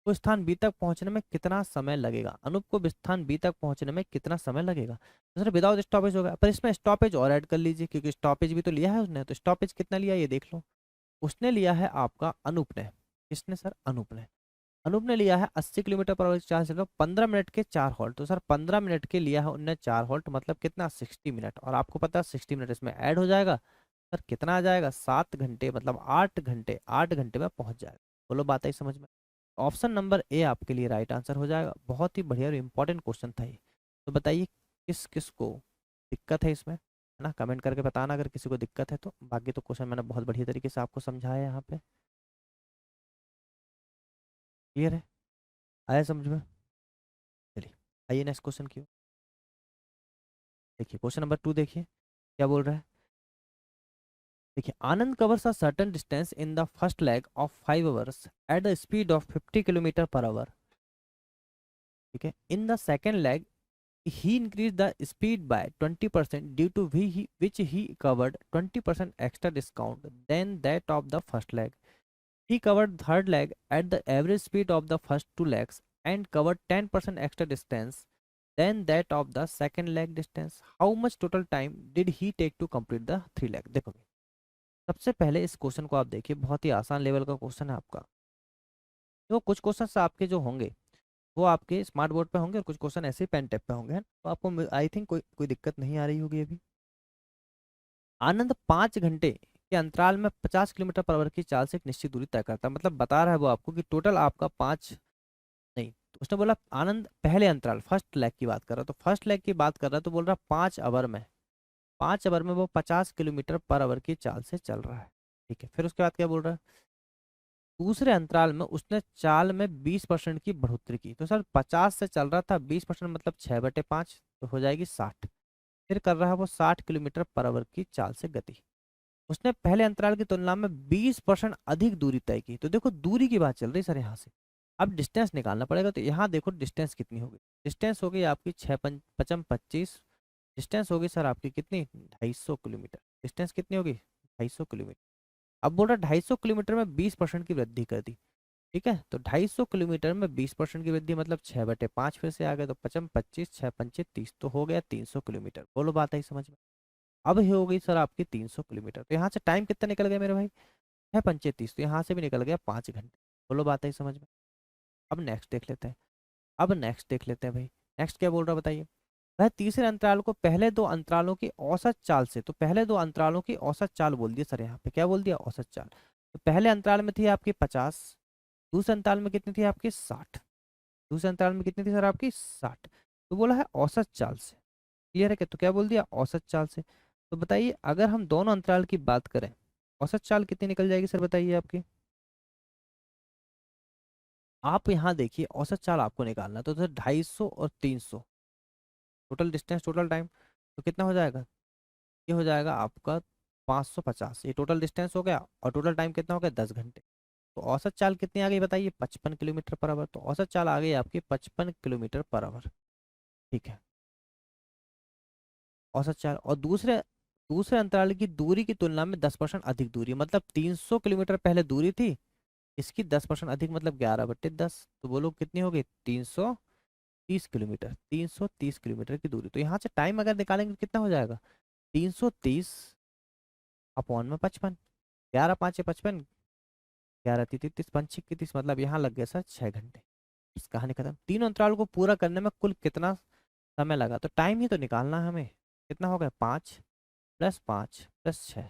को स्थान बी तक पहुंचने में कितना समय लगेगा। अनूप को स्थान बी तक पहुंचने में कितना समय लगेगा। तो सर विदाउट स्टॉपेज होगा, पर इसमें स्टॉपेज और ऐड कर लीजिए क्योंकि स्टॉपेज भी तो लिया है उसने। तो स्टॉपेज कितना लिया ये देख लो। उसने लिया है आपका अनूप ने, किसने सर अनूप ने। अनूप ने लिया है 80 किलोमीटर पर आवर की चाल से 15 मिनट के 4 हॉल्ट। तो सर 15 मिनट के लिया है उनने 4 हॉल्ट, मतलब कितना 60 मिनट। और आपको पता है 60 मिनट इसमें ऐड हो जाएगा सर कितना आ जाएगा 7 घंटे, मतलब 8 घंटे। 8 घंटे में पहुंच जाएगा। बोलो बात आई समझ में। ऑप्शन नंबर ए आपके लिए राइट आंसर हो जाएगा। बहुत ही बढ़िया और इंपॉर्टेंट क्वेश्चन था ये। तो बताइए किस किस को दिक्कत है इसमें, है ना, कमेंट करके बताना अगर किसी को दिक्कत है तो। बाकी तो क्वेश्चन मैंने बहुत बढ़िया तरीके से आपको समझाया है यहाँ पे। क्लियर है, आया समझ में। चलिए आइए नेक्स्ट क्वेश्चन की ओर। देखिए क्वेश्चन नंबर 2 देखिए क्या बोल रहा है। देखिए Anand covers a certain distance in the first leg of 5 hours at the speed of 50 kilometre per hour. ठीक है, in the second leg he increased the speed by 20% due to which he covered 20% extra discount than that of the first leg. He covered third leg at the average speed of the first 2 legs and covered 10% extra distance than that of the second leg distance. How much total time did he take to complete the 3 leg? देखो सबसे पहले इस question को आप देखिए, बहुत ही आसान level का क्वेश्चन है आपका। तो कुछ क्वेश्चन आपके जो होंगे वो आपके स्मार्ट बोर्ड पे होंगे और कुछ क्वेश्चन ऐसे पेन टैप पे होंगे, है ना। तो आपको आई थिंक कोई दिक्कत नहीं आ रही होगी अभी। आनंद 5 घंटे के अंतराल में 50 किलोमीटर पर आवर की चाल से एक निश्चित दूरी तय करता है। मतलब बता रहा है वो आपको कि टोटल आपका 5 नहीं, तो उसने बोला आनंद पहले अंतराल फर्स्ट लेग की बात कर रहा है, तो फर्स्ट लेग की बात कर रहा है तो बोल रहा 5 आवर में, 5 आवर में वो 50 किलोमीटर पर आवर की चाल से चल रहा है। ठीक है, फिर उसके बाद क्या बोल रहा है, दूसरे अंतराल में उसने चाल में 20% की बढ़ोतरी की। तो सर 50 से चल रहा था, 20% मतलब 6/5 तो हो जाएगी 60। फिर कर रहा है वो 60 किलोमीटर पर आवर की चाल से गति। उसने पहले अंतराल की तुलना में 20% अधिक दूरी तय की। तो देखो दूरी की बात चल रही सर यहाँ से। अब डिस्टेंस निकालना पड़ेगा, तो यहाँ देखो डिस्टेंस कितनी होगी। डिस्टेंस हो गई आपकी 6 × 5 = 25। डिस्टेंस होगी सर आपकी कितनी, 250 किलोमीटर। डिस्टेंस कितनी होगी, 250 किलोमीटर। अब बोल रहा 250 किलोमीटर में 20% की वृद्धि कर दी। ठीक है, तो 250 किलोमीटर में 20% की वृद्धि मतलब 6/5 फिर से आ गए, तो 25 6 पंचे 30, तो हो गया 300 किलोमीटर। बोलो बात आई समझ में। अब ये हो गई सर आपकी 300 किलोमीटर। तो यहाँ से टाइम कितना निकल गया मेरे भाई, 6 × 5 = 30, तो यहाँ से भी निकल गया 5 घंटे। बोलो बात आई समझ में। अब नेक्स्ट देख लेते हैं। अब नेक्स्ट देख लेते हैं भाई। नेक्स्ट क्या बोल रहा है बताइए। वह तीसरे अंतराल को पहले दो अंतरालों की औसत चाल से, तो पहले दो अंतरालों की औसत चाल बोल दिया सर, यहाँ पे क्या बोल दिया, औसत चाल। तो पहले अंतराल में थी आपकी 50, दूसरे अंतराल में कितनी थी आपकी 60। दूसरे अंतराल में कितनी थी सर आपकी 60। तो बोला है औसत चाल से। क्लियर है क्या, तो क्या बोल दिया, औसत चाल से। तो बताइए अगर हम दोनों अंतराल की बात करें, औसत चाल कितनी निकल जाएगी सर बताइए आपकी। आप यहाँ देखिए औसत चाल आपको निकालना है, तो सर 250 और 300, टोटल डिस्टेंस टोटल टाइम, तो कितना हो जाएगा, ये हो जाएगा आपका 550। ये टोटल डिस्टेंस हो गया, और टोटल टाइम कितना हो गया, 10 घंटे। तो औसत चाल कितनी आ गई बताइए, 55 किलोमीटर पर आवर। तो औसत चाल आ गई आपकी 55 किलोमीटर पर आवर। ठीक है, औसत चाल। और दूसरे दूसरे अंतराल की दूरी की तुलना में 10% अधिक दूरी, मतलब 300 किलोमीटर पहले दूरी थी, इसकी 10% अधिक मतलब 11/10। तो बोलो कितनी हो गई, 330 किलोमीटर। 330 किलोमीटर की दूरी। तो यहाँ से टाइम अगर निकालेंगे तो कितना हो जाएगा, 330/55। 11×5 = 55, 11×3 = 30, 35 मतलब यहाँ लग गया सर 6 घंटे। इस कहानी खत्म। तीनों अंतराल को पूरा करने में कुल कितना समय लगा, तो टाइम ही तो निकालना है हमें। कितना हो गया, 5 + 5 + 6,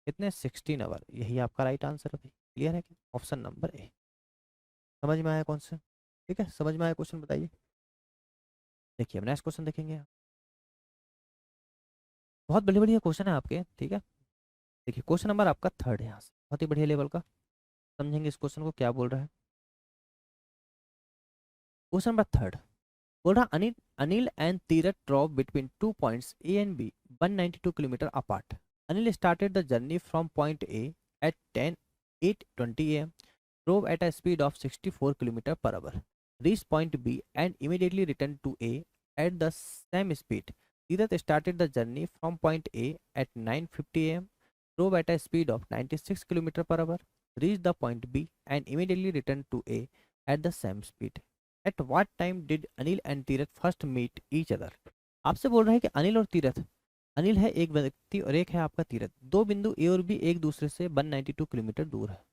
कितने, 16 आवर। यही आपका राइट आंसर है भाई। क्लियर है क्या, ऑप्शन नंबर ए। समझ में आया कौन सा, ठीक है, समझ में आया क्वेश्चन बताइए। देखिए अब नेक्स्ट क्वेश्चन देखेंगे। बहुत बढ़िया बढ़िया क्वेश्चन है आपके, ठीक है। देखिए क्वेश्चन नंबर आपका 3 है यहाँ से, बहुत ही बढ़िया लेवल का। समझेंगे इस क्वेश्चन को क्या बोल रहा है। क्वेश्चन नंबर 3 बोल रहा, Anil Anil and Tirath drop between 2 points A and B 192 kilometre apart. Anil started the journey from point A at 8:20 a.m. drove at a speed of 64 km per hour, reached point B and immediately returned to A at the same speed. Tirath started the journey from point A at 9:50 a.m., drove at a speed of 96 km per hour, reached the point B and immediately returned to A at the same speed. At what time did Anil and Tirath first meet each other? आपसे बोल रहे हैं कि अनिल और तीरथ, अनिल है एक व्यक्ति और एक है आपका तीरथ, दो बिंदु ए और बी एक दूसरे से 192 किलोमीटर दूर है।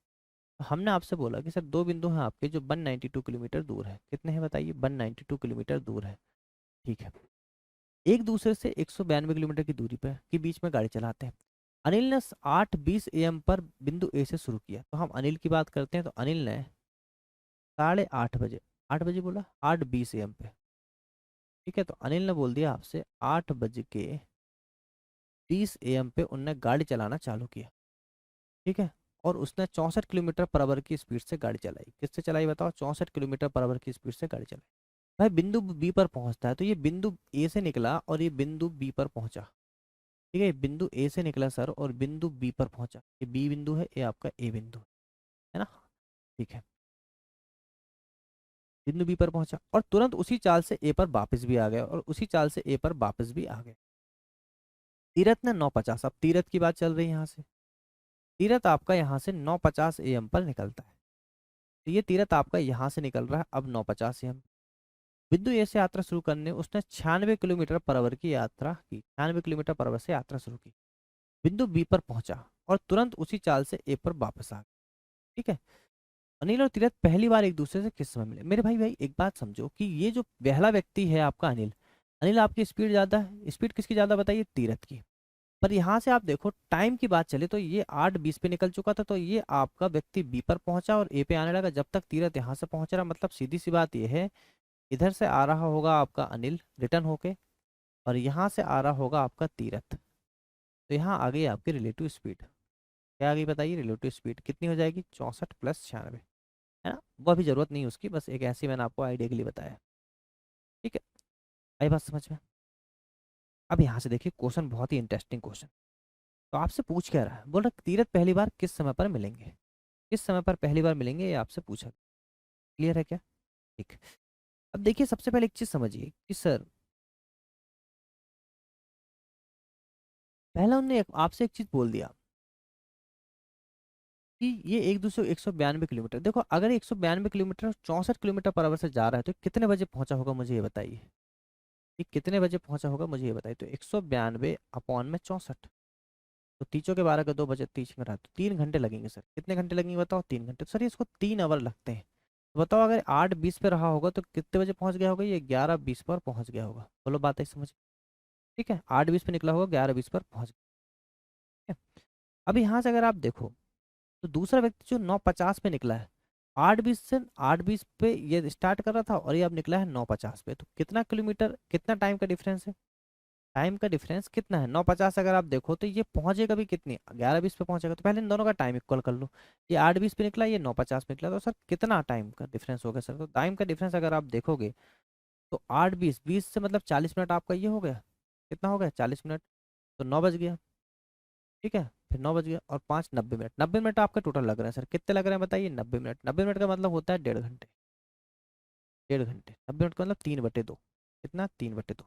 तो हमने आपसे बोला कि सर दो बिंदु हैं आपके जो 192 किलोमीटर दूर है। कितने हैं बताइए, 192 किलोमीटर दूर है। ठीक है, एक दूसरे से 192 किलोमीटर की दूरी पर के बीच में गाड़ी चलाते हैं। अनिल ने 8:20 AM पर बिंदु ए से शुरू किया। तो हम अनिल की बात करते हैं, तो अनिल ने 8:30 बजे, 8 बजे बोला, 8:20 AM पे। ठीक है, तो अनिल ने बोल दिया आपसे 8:20 AM पे उनने गाड़ी चलाना चालू किया। ठीक है, और उसने 64 किलोमीटर पर आवर की स्पीड से गाड़ी चलाई। किससे चलाई बताओ, 64 किलोमीटर पर आवर की स्पीड से गाड़ी चलाई। भाई बिंदु बी पर पहुंचता है, तो ये बिंदु ए से निकला और ये बिंदु बी पर पहुंचा। ठीक है, बिंदु ए से निकला सर और बिंदु बी पर पहुंचा। ये बी बिंदु है, ये आपका ए बिंदु है ना। ठीक है, बिंदु बी पर पहुंचा और तुरंत उसी चाल से ए पर वापस भी आ गया और उसी चाल से ए पर वापस भी आ गया। तीरथ ने 9:50, अब तीरथ की बात चल रही है यहाँ से। तीरथ आपका यहाँ से 9:50 AM पर निकलता है। तो ये तीरथ आपका यहाँ से निकल रहा है अब 9:50 AM। बिंदु ए से यात्रा शुरू करने उसने 96 किलोमीटर पर आवर की यात्रा की, 96 किलोमीटर पर आवर से यात्रा शुरू की। बिंदु बी पर पहुंचा और तुरंत उसी चाल से ए पर वापस आ गया। ठीक है, अनिल और तीरथ पहली बार एक दूसरे से किस समय मिले। मेरे भाई भाई एक बात समझो कि ये जो पहला व्यक्ति है आपका अनिल, अनिल आपकी स्पीड ज्यादा है, स्पीड किसकी ज्यादा बताइए, तीरथ की। पर यहाँ से आप देखो टाइम की बात चले तो ये 8:20 पे निकल चुका था, तो ये आपका व्यक्ति बी पर पहुंचा और ए पे आने लगा जब तक तीरथ यहाँ से पहुंच रहा। मतलब सीधी सी बात ये है, इधर से आ रहा होगा आपका अनिल रिटर्न होके और यहाँ से आ रहा होगा आपका तीरथ। तो यहाँ आ गई आपकी रिलेटिव स्पीड। क्या आ गई बताइए, रिलेटिव स्पीड कितनी हो जाएगी, 64 + 96, है ना। वो अभी जरूरत नहीं उसकी, बस एक ऐसी मैंने आपको आइडिया के लिए बताया। ठीक है, आई बात समझ में। अब यहाँ से देखिए क्वेश्चन बहुत ही इंटरेस्टिंग क्वेश्चन। तो आपसे पूछ क्या रहा है, बोल रहा तीरथ पहली बार किस समय पर मिलेंगे, किस समय पर पहली बार मिलेंगे, ये आपसे पूछा। क्लियर है क्या? ठीक। अब देखिए सबसे पहले एक चीज समझिए कि सर पहला उनने आपसे एक चीज बोल दिया कि ये एक दूसरे 192 किलोमीटर। देखो अगर 192 किलोमीटर 64 किलोमीटर पर आवर से जा रहा है तो कितने बजे पहुंचा होगा मुझे ये बताइए, कि कितने बजे पहुंचा होगा मुझे ये बताइए। तो 192 अपॉन में 64, तो तीचों के 12 के 2 बजे 30 में रहा तो 3 घंटे लगेंगे सर। कितने घंटे लगेंगे बताओ? 3 घंटे। तो सर इसको 3 आवर लगते हैं। तो बताओ अगर 8:20 पे रहा होगा तो कितने बजे पहुंच गया होगा? ये 11:20 पर पहुंच गया होगा। बोलो बात है समझ। ठीक है, 8:20 पे निकला होगा, 11:20 पर पहुंच गया। ठीक है? अब यहाँ से अगर आप देखो तो दूसरा व्यक्ति जो 9:50 पे निकला है, 8:20 से 8:20 पे ये स्टार्ट कर रहा था और ये अब निकला है 9:50 पे, तो कितना किलोमीटर, कितना टाइम का डिफरेंस है? टाइम का डिफरेंस कितना है? 9:50 अगर आप देखो तो ये पहुंचेगा भी कितनी, 11:20 पे पहुंचेगा। तो पहले इन दोनों का टाइम इक्वल कर लो। ये 8:20 पे निकला, ये 9:50 पे निकला, तो सर कितना टाइम का डिफरेंस हो गया सर? तो टाइम का डिफरेंस अगर आप देखोगे तो 8:20, 20 से मतलब 40 मिनट आपका ये हो गया। कितना हो गया? 40 मिनट। तो 9 बज गया। ठीक है, फिर 9 बज गया और 5, 90 मिनट। 90 मिनट आपका टोटल लग रहा है सर। कितने लग रहे हैं बताइए? 90 मिनट। 90 मिनट का मतलब होता है 1.5 घंटे। 1.5 घंटे, 90 मिनट का मतलब 3/2। कितना? 3/2।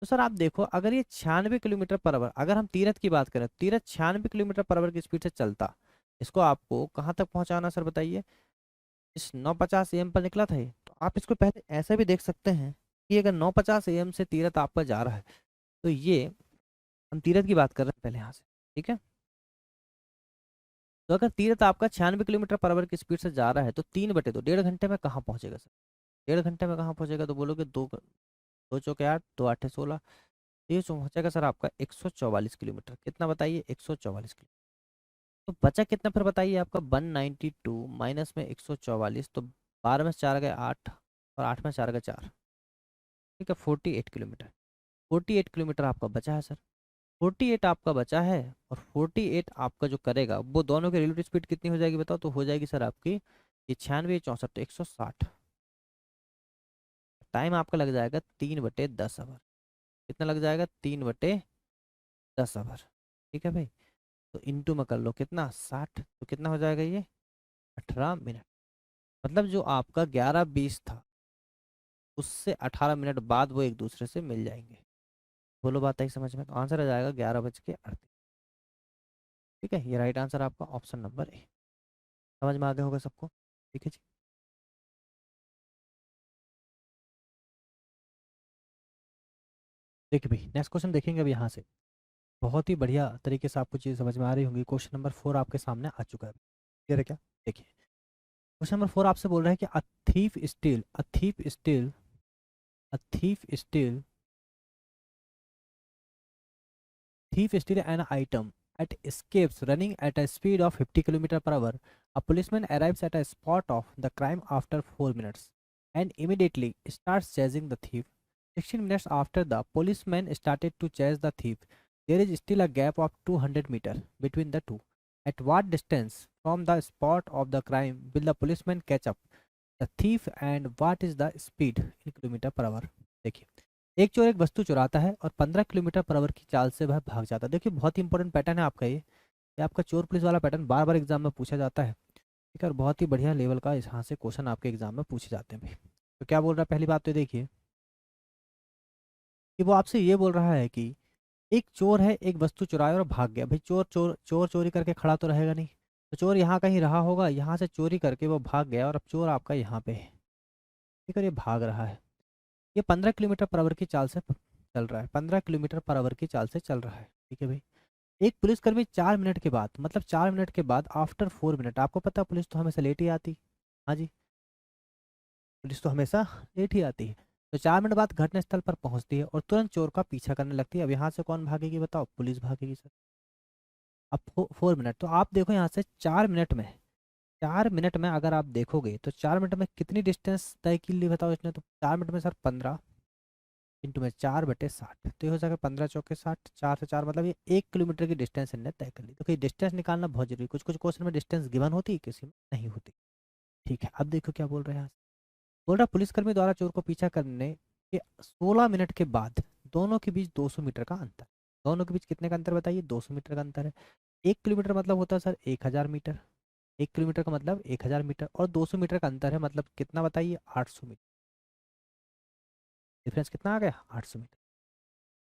तो सर आप देखो अगर ये 96 किलोमीटर पर आवर, अगर हम तीरथ की बात करें, तीरथ 96 किलोमीटर पर आवर की स्पीड से चलता, इसको आपको कहाँ तक पहुंचाना सर बताइए? इस 9:50 AM पर निकला था ये, तो आप इसको पहले ऐसा भी देख सकते हैं कि अगर 9:50 AM से तीरथ आपका जा रहा है तो ये, हम तीरथ की बात कर रहे हैं पहले यहाँ से। ठीक है, तो अगर तीरथ आपका 96 किलोमीटर पर आवर की स्पीड से जा रहा है तो 3/2, 1.5 घंटे में कहाँ पहुंचेगा सर? 1.5 घंटे में कहाँ पहुंचेगा? तो बोलोगे दो, दो चौके 8, दो आठे 16, ये पहुंचेगा सर आपका 144 किलोमीटर। कितना बताइए? 144 किलोमीटर। तो बचा कितना फिर बताइए आपका? 192 माइनस में 144, तो 12 में से 4 गए 8 और 8 में 4 गए 4। ठीक है, 48 किलोमीटर। 48 किलोमीटर आपका बचा है सर। 48 आपका बचा है, और 48 आपका जो करेगा वो दोनों की रिलेटिव स्पीड कितनी हो जाएगी बताओ? तो हो जाएगी सर आपकी ये 96, 64, तो 160। टाइम आपका लग जाएगा 3/10 आवर। कितना लग जाएगा? 3/10 आवर। ठीक है भाई, तो इंटू में कर लो कितना? 60, तो कितना हो जाएगा ये? 18 मिनट। मतलब जो आपका 11:20 था उससे 18 मिनट बाद वो एक दूसरे से मिल जाएंगे। बोलो बात आई समझ में? तो आंसर आ जाएगा 11:38। ठीक है, ये राइट आंसर आपका ऑप्शन नंबर ए। समझ में आ गया होगा सबको? ठीक है जी। देखिए भाई नेक्स्ट क्वेश्चन देखेंगे अब यहाँ से। बहुत ही बढ़िया तरीके से आपको चीज़ समझ में आ रही होंगी। क्वेश्चन नंबर 4 आपके सामने आ चुका है। क्लियर है क्या? देखिए क्वेश्चन नंबर 4 आपसे बोल रहा है कि a thief steal an item at escapes running at a speed of 50 km per hour. A policeman arrives at a spot of the crime after 4 minutes and immediately starts chasing the thief. 16 minutes after the policeman started to chase the thief, there is still a gap of 200 meters between the two. At what distance from the spot of the crime will the policeman catch up the thief and what is the speed in kilometre per our? देखिए एक चोर एक वस्तु चुराता है और 15 kilometre per our की चाल से वह भाग जाता है। देखिए बहुत ही इंपॉर्टेंट पैटर्न है आपका ये आपका चोर पुलिस वाला पैटर्न बार बार एग्जाम में पूछा जाता है। ठीक है, और बहुत ही बढ़िया लेवल का यहाँ से क्वेश्चन आपके एग्जाम में पूछे जाते हैं भाई। तो क्या बोल रहा है पहली बात तो देखिए कि वो आपसे ये बोल रहा है कि एक चोर है एक वस्तु चुराया और भाग गया। भाई चोर चोर चोर चोरी करके खड़ा तो रहेगा नहीं, तो चोर यहाँ कहीं रहा होगा, यहाँ से चोरी करके वो भाग गया और अब चोर आपका यहाँ पे है। ठीक है, ये भाग रहा है, ये 15 किलोमीटर पर आवर की चाल से चल रहा है, 15 किलोमीटर पर आवर की चाल से चल रहा है। ठीक है भाई, एक पुलिसकर्मी 4 मिनट के बाद, मतलब 4 मिनट के बाद आफ्टर 4 मिनट, आपको पता है पुलिस तो हमेशा लेट ही आती। हाँ जी, पुलिस तो हमेशा लेट ही आती है। तो 4 मिनट बाद घटनास्थल पर पहुंचती है और तुरंत चोर का पीछा करने लगती है। अब यहाँ से कौन भागेगी बताओ? पुलिस भागेगी सर। अब 4 मिनट, तो आप देखो यहाँ से 4 मिनट में, 4 मिनट में अगर आप देखोगे तो 4 मिनट में कितनी डिस्टेंस तय की ली बताओ इसने? तो 4 मिनट में सर 15 इंटू में 4/60, तो ये हो जाएगा 15 चौके 60, 4 से 4 मतलब ये 1 किलोमीटर की डिस्टेंस इनने तय कर ली। तो कहीं डिस्टेंस निकालना बहुत जरूरी, कुछ कुछ क्वेश्चन में डिस्टेंस गिवन होती है, किसी में नहीं होती। ठीक है, अब देखो क्या बोल रहे हैं। बोल रहा पुलिसकर्मी द्वारा चोर को पीछा करने के 16 मिनट के बाद दोनों के बीच 200 मीटर का अंतर। दोनों के बीच कितने का अंतर बताइए, 200 मीटर का अंतर है। 1 किलोमीटर मतलब होता है सर 1000 मीटर। 1 किलोमीटर का मतलब 1000 मीटर, और 200 मीटर का अंतर है मतलब कितना बताइए, 800 मीटर। डिफरेंस कितना आ गया, 800 मीटर।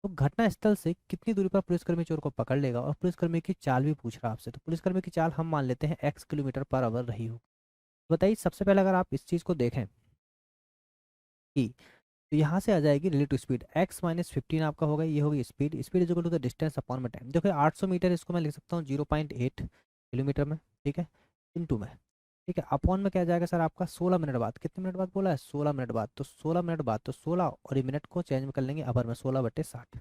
तो घटना स्थल से कितनी दूरी पर पुलिसकर्मी चोर को पकड़ लेगा, और पुलिसकर्मी की चाल भी पूछ रहा है आपसे, तो पुलिसकर्मी की चाल हम मान लेते हैं x किलोमीटर पर आवर रही हो। बताइए सबसे पहले अगर आप इस चीज़ को देखें कि, तो यहाँ से आ जाएगी रिलेटिव स्पीड, x - 15 आपका होगा, ये होगी speed. Speed is equal to the distance upon में टाइम। देखो 800 मीटर, इसको मैं लिख सकता हूँ 0.8 किलोमीटर में, ठीक है, इंटू में, ठीक है, अपॉन में क्या जाएगा सर आपका 16 मिनट बाद, कितने मिनट बाद बोला है, 16 मिनट बाद, तो 16 मिनट बाद तो 16, और ये मिनट को चेंज कर लेंगे अपर में, 16/60।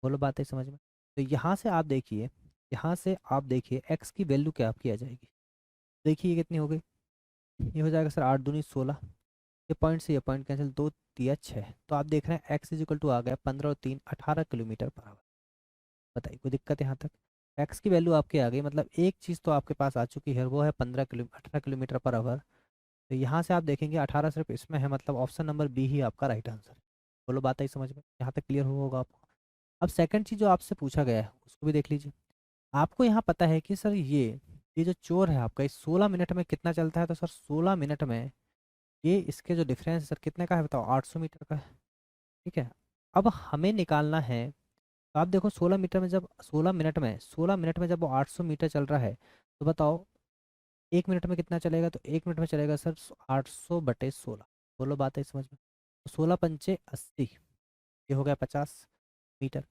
बोलो बात है समझ में। तो यहाँ से आप देखिए, यहाँ से आप देखिए एक्स की वैल्यू क्या आपकी आ जाएगी, देखिए ये कितनी हो गई, ये हो जाएगा सर 8 दूनी 16, ये पॉइंट से ये पॉइंट कैंसिल, 2 तिया 6, तो आप देख रहे हैं एक्स इज इक्वल टू आ गया 15 और 3 18 किलोमीटर पर आवर। बताइए कोई दिक्कत यहाँ तक। एक्स की वैल्यू आपकी आ गई, मतलब एक चीज़ तो आपके पास आ चुकी है, वो है 18 किलोमीटर पर आवर। तो यहाँ से आप देखेंगे 18 सिर्फ इसमें है, मतलब ऑप्शन नंबर बी ही आपका राइट आंसर है। बोलो बात आई समझ में, यहाँ तक क्लियर होगा आपको। अब सेकंड चीज़ जो आपसे पूछा गया है उसको भी देख लीजिए। आपको यहाँ पता है कि सर ये जो चोर है आपका, इस 16 मिनट में कितना चलता है, तो सर 16 मिनट में ये इसके जो डिफरेंस है सर कितने का है बताओ, 800 मीटर का है, ठीक है। अब हमें निकालना है, तो आप देखो 16 मीटर में जब 16 मिनट में जब वो 800 मीटर चल रहा है, तो बताओ 1 मिनट में कितना चलेगा, तो 1 मिनट में चलेगा सर 800/16। बोलो बात है समझ में। तो 16 पंचे 80, ये हो गया 50 मीटर।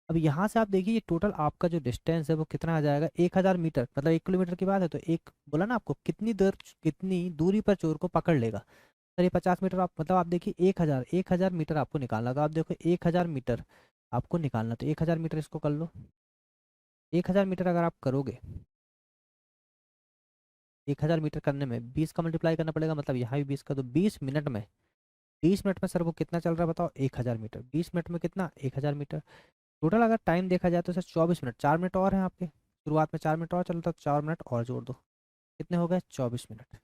अब यहाँ से आप देखिए ये टोटल आपका जो डिस्टेंस है वो कितना आ जाएगा, 1000 मीटर, मतलब 1 किलोमीटर की बात है, तो एक बोला ना आपको कितनी देर, कितनी दूरी पर चोर को पकड़ लेगा। सर ये 50 मीटर, आप मतलब आप देखिए 1000 मीटर आपको निकालना, तो आप देखो 1000 मीटर आपको निकालना, तो 1000 मीटर इसको कर लो। 1000 मीटर अगर आप करोगे, 1000 मीटर करने में 20 का मल्टीप्लाई करना पड़ेगा, मतलब यहाँ भी 20 का, तो 20 मिनट में, 20 मिनट में सर वो कितना चल रहा है बताओ, 1000 मीटर। 20 मिनट में कितना, 1000 मीटर। टोटल अगर टाइम देखा जाए तो सर 24 मिनट, 4 मिनट और हैं आपके, शुरुआत में 4 मिनट और चलता, तो 4 मिनट और जोड़ दो, कितने हो गए, 24 मिनट।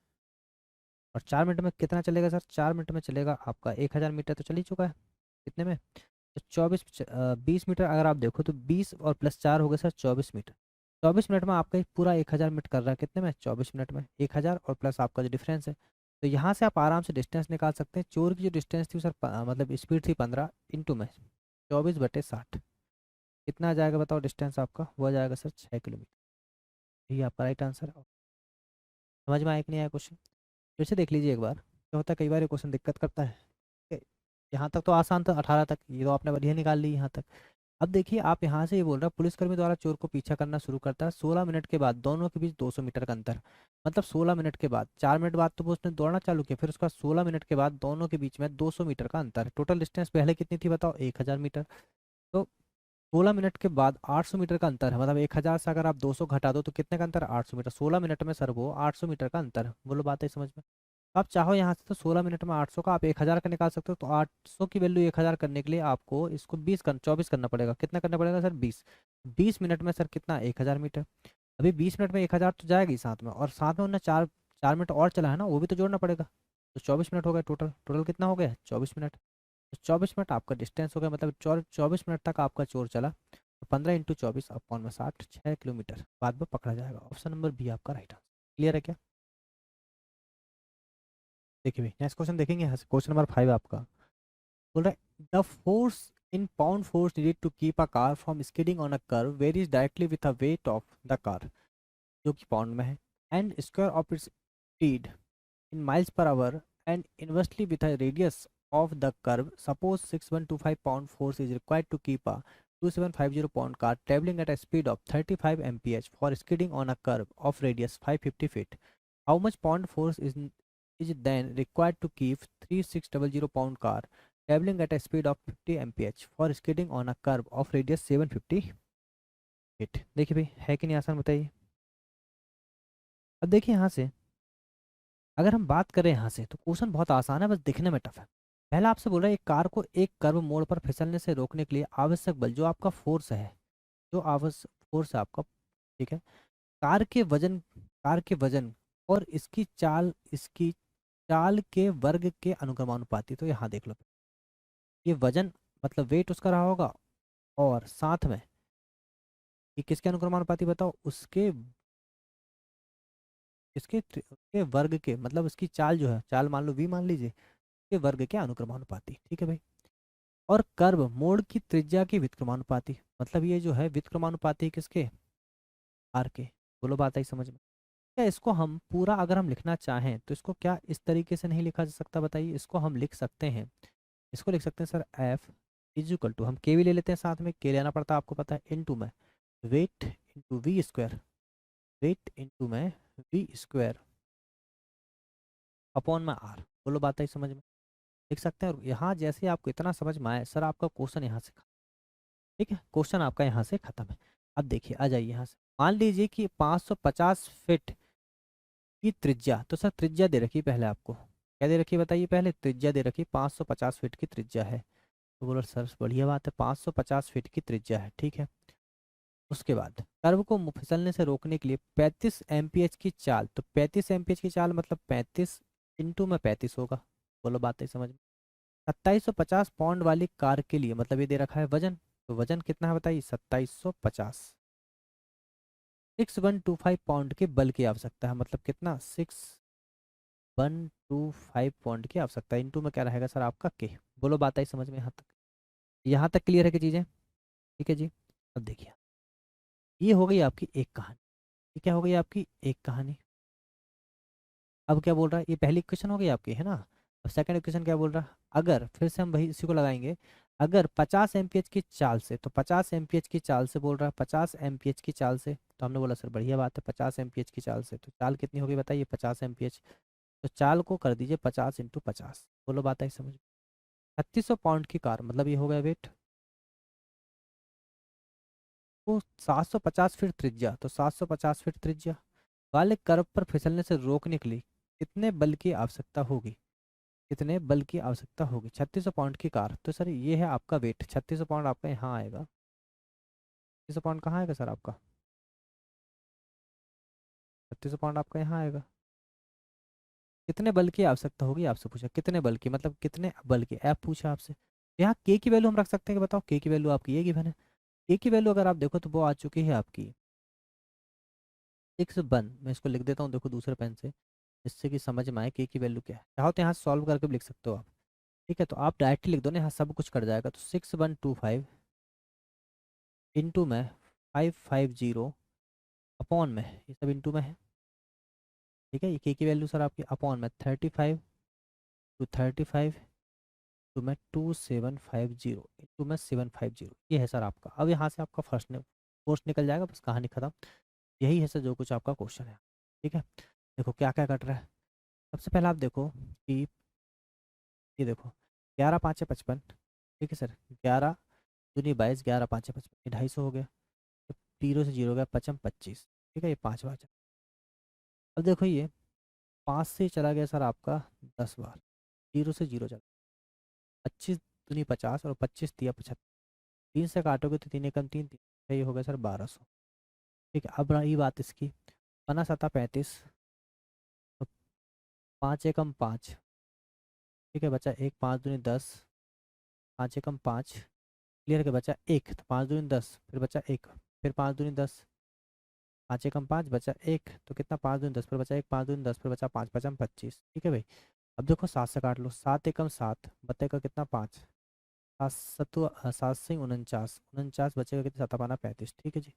और 4 मिनट में कितना चलेगा सर, 4 मिनट में चलेगा आपका 1000 मीटर तो चल ही चुका है, कितने में, तो 20 मीटर अगर आप देखो तो 20 और प्लस 4 हो गए सर 24 मीटर। 24 मिनट में आपका एक पूरा 1000 मीटर कर रहा है, कितने में, 24 मिनट में 1000 और प्लस आपका जो डिफरेंस है। तो यहाँ से आप आराम से डिस्टेंस निकाल सकते हैं। चोर की जो डिस्टेंस थी सर मतलब स्पीड थी 15, इंटू में 24/60, कितना आ जाएगा बताओ डिस्टेंस आपका, वो आ जाएगा सर 6 किलोमीटर। यही आपका राइट आंसर है। समझ में आया कि नहीं आया क्वेश्चन, फिर से देख लीजिए एक बार, क्या होता है कई बार ये क्वेश्चन दिक्कत करता है। ठीक है, यहाँ तक तो आसान था, 18 तक ये तो आपने बढ़िया निकाल ली यहाँ तक। अब देखिए आप यहाँ से ये बोल रहा है पुलिसकर्मी द्वारा चोर को पीछा करना शुरू करता है 16 मिनट के बाद, दोनों के बीच 200 मीटर का अंतर, मतलब 16 मिनट के बाद, 4 मिनट बाद तो वो उसने दौड़ना चालू किया, फिर उसका 16 मिनट के बाद दोनों के बीच में 200 मीटर का अंतर है। टोटल डिस्टेंस पहले कितनी थी बताओ, 1000 मीटर। तो 16 मिनट के बाद 800 मीटर का अंतर है, मतलब 1000 से अगर आप 200 घटा दो तो कितने का अंतर है, 800 मीटर। 16 मिनट में सर वो 800 मीटर का अंतर है। बोलो बात है समझ में। आप चाहो यहाँ से तो 16 मिनट में 800 का आप 1000 का निकाल सकते हो, तो 800 की वैल्यू 1000 करने के लिए आपको इसको 24 करना पड़ेगा, कितना करना पड़ेगा सर 20। 20 मिनट में सर कितना, 1000 मीटर। अभी 20 मिनट में 1000 तो जाएगा ही साथ में, और साथ में उन्हें 4 मिनट और चला है ना, वो भी तो जोड़ना पड़ेगा। तो 24 मिनट हो गए टोटल, टोटल कितना हो गया, 24 मिनट। तो 24 मिनट आपका डिस्टेंस हो गया, मतलब 24 मिनट तक आपका चोर चला, तो 15 × 24 अपॉन में 60, 6 किलोमीटर बाद में पकड़ा जाएगा। ऑप्शन नंबर बी आपका राइट आंसर। क्लियर है क्या। देखिए भाई नेक्स्ट क्वेश्चन देखेंगे यहाँ से, क्वेश्चन नंबर 5 आपका बोल रहा है the force in pound force needed to keep a car from skidding on a curve varies directly with the weight of the car, जो कि पाउंड में है, and square of its speed in miles per hour and inversely with a radius of the curve. Suppose 6125 pound force is required to keep a 2750 pound car traveling at a speed of 35 mph for skidding on a curve of radius 550 feet. How much pound force is then required to keep 3600 pound car traveling at a speed of 50 mph for skidding on a curve of radius 750 feet? देखिए भाई है कि नहीं आसान बताइए। अब देखिए यहाँ से अगर हम बात करें यहाँ से तो क्वेश्चन बहुत आसान है, बस दिखने में टफ है। पहला आपसे बोल रहा है एक कार को एक कर्व मोड़ पर फिसलने से रोकने के लिए आवश्यक बल, जो आपका फोर्स है, जो आवश्यक फोर्स है आपका, ठीक है, कार के वजन, कार के वजन और इसकी चाल के वर्ग के अनुक्रमानुपाती। तो यहाँ देख लो, ये वजन मतलब वेट उसका रहा होगा, और साथ में ये किसके अनुक्रमानुपाती बताओ, उसके उसके वर्ग के, मतलब उसकी चाल जो है, चाल मान लो v मान लीजिए, के वर्ग के अनुक्रमानुपाती। ठीक है भाई। और कर्व मोड़ की त्रिज्या के व्युत्क्रमानुपाती, मतलब ये जो है व्युत्क्रमानुपाती किसके, आर के। बोलो बात आई समझ में। क्या इसको हम पूरा अगर हम लिखना चाहें तो इसको क्या इस तरीके से नहीं लिखा जा सकता, बताइए। इसको हम लिख सकते हैं, इसको लिख सकते हैं sir, F is equal to, हम के भी ले लेते हैं साथ में, के लेना पड़ता है आपको पता है, इनटू में weight into v square, weight into में वी स्क्वायर अपॉन में आर। बोलो बात आई समझ में। लिख सकते हैं। और यहाँ जैसे आपको इतना समझ में आए सर, आपका क्वेश्चन यहाँ से, ठीक है, क्वेश्चन आपका यहाँ से खत्म है। अब देखिए, आ जाइए यहाँ से। मान लीजिए कि 550 फीट की त्रिज्या, तो सर त्रिज्या दे रखी पहले आपको, क्या दे रखी है बताइए, पहले त्रिज्या दे रखी 550 फीट की त्रिज्या है। तो बोलो सर बढ़िया बात है, 550 फीट की त्रिज्या है, ठीक है। उसके बाद कर्व को फिसलने से रोकने के लिए 35 एमपीएच की चाल, तो 35 एमपीएच की चाल मतलब 35 इंटू में 35 होगा। बोलो बात है समझ में। 2750 पाउंड वाली कार के लिए, मतलब ये दे रखा है वजन, तो वजन कितना है बताइए, 2750। 6125 पाउंड के बल की आवश्यकता है, मतलब कितना, 6125 पाउंड की आवश्यकता है, इंटू में क्या रहेगा सर आपका के। बोलो बात आई समझ में यहाँ तक, यहाँ तक क्लियर है कि चीज़ें, ठीक है जी। अब देखिए, ये हो गई आपकी एक कहानी, ये क्या हो गई आपकी एक कहानी। अब क्या बोल रहा है, ये पहली इक्वेशन हो गई आपकी, है ना। अब सेकंड इक्वेशन क्या बोल रहा है, अगर फिर से हम वही इसी को लगाएंगे, अगर 50 एमपीएच की चाल से, तो 50 एमपीएच की चाल से बोल रहा है, 50 एमपीएच की चाल से, तो हमने बोला सर बढ़िया बात है, 50 एमपीएच की चाल से, तो चाल कितनी होगी बताइए, 50 एमपीएच। तो चाल को कर दीजिए 50 इंटू 50। बोलो बात आई समझ में। 3600 पाउंड की कार, मतलब ये हो गया वेट, तो 750 फीट त्रिज्या, तो 750 फीट त्रिज्या वाले कर्व पर फिसलने से रोकने के लिए कितने बल की आवश्यकता होगी, कितने बल की आवश्यकता होगी। 3600 पाउंड की कार, तो सर ये है आपका वेट, 3600 पाउंड आपका यहाँ आएगा। 3600 पाउंड कहाँ आएगा सर आपका, 3600 पाउंड आपका यहाँ आएगा। कितने बल की आवश्यकता होगी आपसे पूछा, कितने बल की, मतलब कितने बल की, ऐप पूछा आपसे। यहाँ के की वैल्यू हम रख सकते हैं कि बताओ, के की वैल्यू आपकी ये गिवन है। के की वैल्यू अगर आप देखो तो वो आ चुकी है आपकी 6 1। मैं इसको लिख देता हूँ देखो दूसरे पेन से, जिससे कि समझ में आए के की वैल्यू क्या है। चाहो तो यहाँ सॉल्व करके भी लिख सकते हो आप, ठीक है। तो आप डायरेक्टली लिख दो ना, यहाँ सब कुछ कट जाएगा। तो 6125 इंटू में 550 अपॉन में, ये सब इंटू में है, ठीक है। ये के की वैल्यू सर आपकी अपॉन में 35 टू 35 टू में 2750 इंटू में 750, ये है सर आपका। अब यहाँ से आपका फर्स्ट ने पोस्ट निकल जाएगा, बस कहानी खत्म। यही है सर जो कुछ आपका क्वेश्चन है, ठीक है। देखो क्या क्या कट रहा है। सबसे पहले आप देखो कि ये देखो 11 5 55, ठीक है सर। 11 दूनी 22, 11 5 55, ये 250 हो गया। जीरो से जीरो हो गया, पचम 25, ठीक है, ये 5 बार। अब देखो ये 5 से चला गया सर आपका 10 बार, जीरो से जीरो चला, 25 दूनी 50 और 25 दिया 75, 3 से काटोगे तो 3 एकम 3 3, ये हो गया सर 1200, ठीक है। अब रही बात इसकी, 50 7 35, तो 5 एकम 5, ठीक है बचा एक, 5 दूनी 10, 5 एकम 5, क्लियर के बचा एक, तो 5 दूनी 10, फिर बचा एक, फिर 5 दूनी 10, 5 एकम 5 बचा एक, तो कितना, 5 दूनी 10, फिर बचा एक, 5 दूनी 10, फिर बचा 5 पचम 25, ठीक है भाई। अब देखो 7 से काट लो, 7 एकम 7 बचेगा कितना, 5, 7 सत्तू 7 से 49, 49 बचेगा कितना, 7 35, ठीक है जी।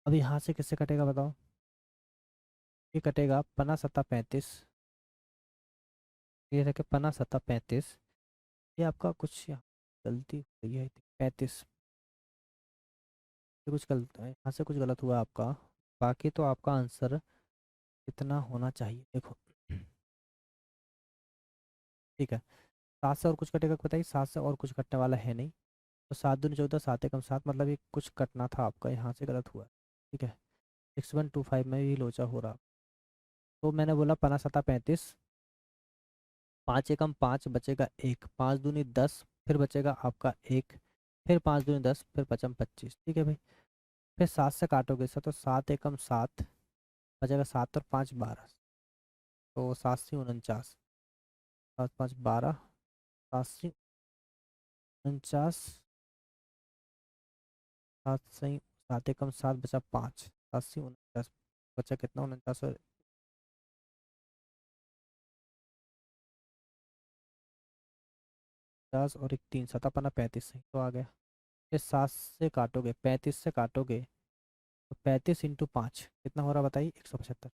अब यहाँ से किससे कटेगा बताओ, ये कटेगा 50 7 35, ये रखे 50 7 35, ये आपका कुछ यहाँ गलती हो गई है, 35, ये कुछ गलत है, यहाँ से कुछ गलत हुआ आपका। बाकी तो आपका आंसर कितना होना चाहिए देखो, ठीक है। 7 से और कुछ कटेगा बताइए, 7 से और कुछ कटने वाला है नहीं। तो 7 दूनी 14, 7 एकम 7, मतलब ये कुछ कटना था आपका, यहाँ से गलत हुआ है, ठीक है। 6125 में भी लोचा हो रहा, तो मैंने बोला 50 7 35, 5 एकम 5 बचेगा एक, 5 दूनी 10, फिर बचेगा आपका एक, फिर 5 दूनी 10, फिर पचम 25, ठीक है भाई। फिर 7 से काटोगे सर, तो 7 एकम 7 बचेगा 7 और 5 12, तो 7 से 49, 7 5 12, 7 से 49, 7 से सात एकम 7 बचा 5, 7 से 49 बचा कितना, 49 और 50 और एक 3, 7 5 35 तो आ गया। ये 7 से काटोगे, 35 से काटोगे तो 35 × 5 कितना हो रहा बताइए, 175।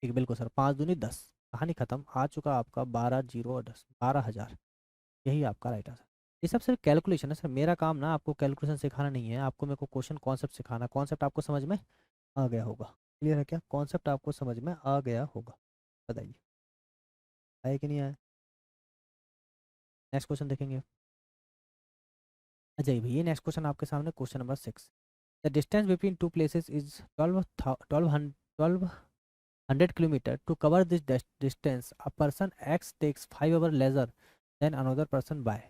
ठीक है बिल्कुल सर, 5 दूनी 10। कहानी खत्म, आ चुका आपका 12 जीरो और 10, 12,000। यही आपका राइट आंसर। ये सब सिर्फ कैलकुलेशन है सर, मेरा काम ना आपको कैलकुलेशन सिखाना नहीं है, आपको मेरे को क्वेश्चन कॉन्सेप्ट सिखाना। कॉन्सेप्ट आपको समझ में आ गया होगा, क्लियर है क्या, कॉन्सेप्ट आपको समझ में आ गया होगा, बताइए आया कि नहीं आया। नेक्स्ट क्वेश्चन देखेंगे। अजय भैया नेक्स्ट क्वेश्चन आपके सामने, question number 6। The distance between two places is 1200 kilometre. To cover this distance a person x takes 5 hours leisure than another person by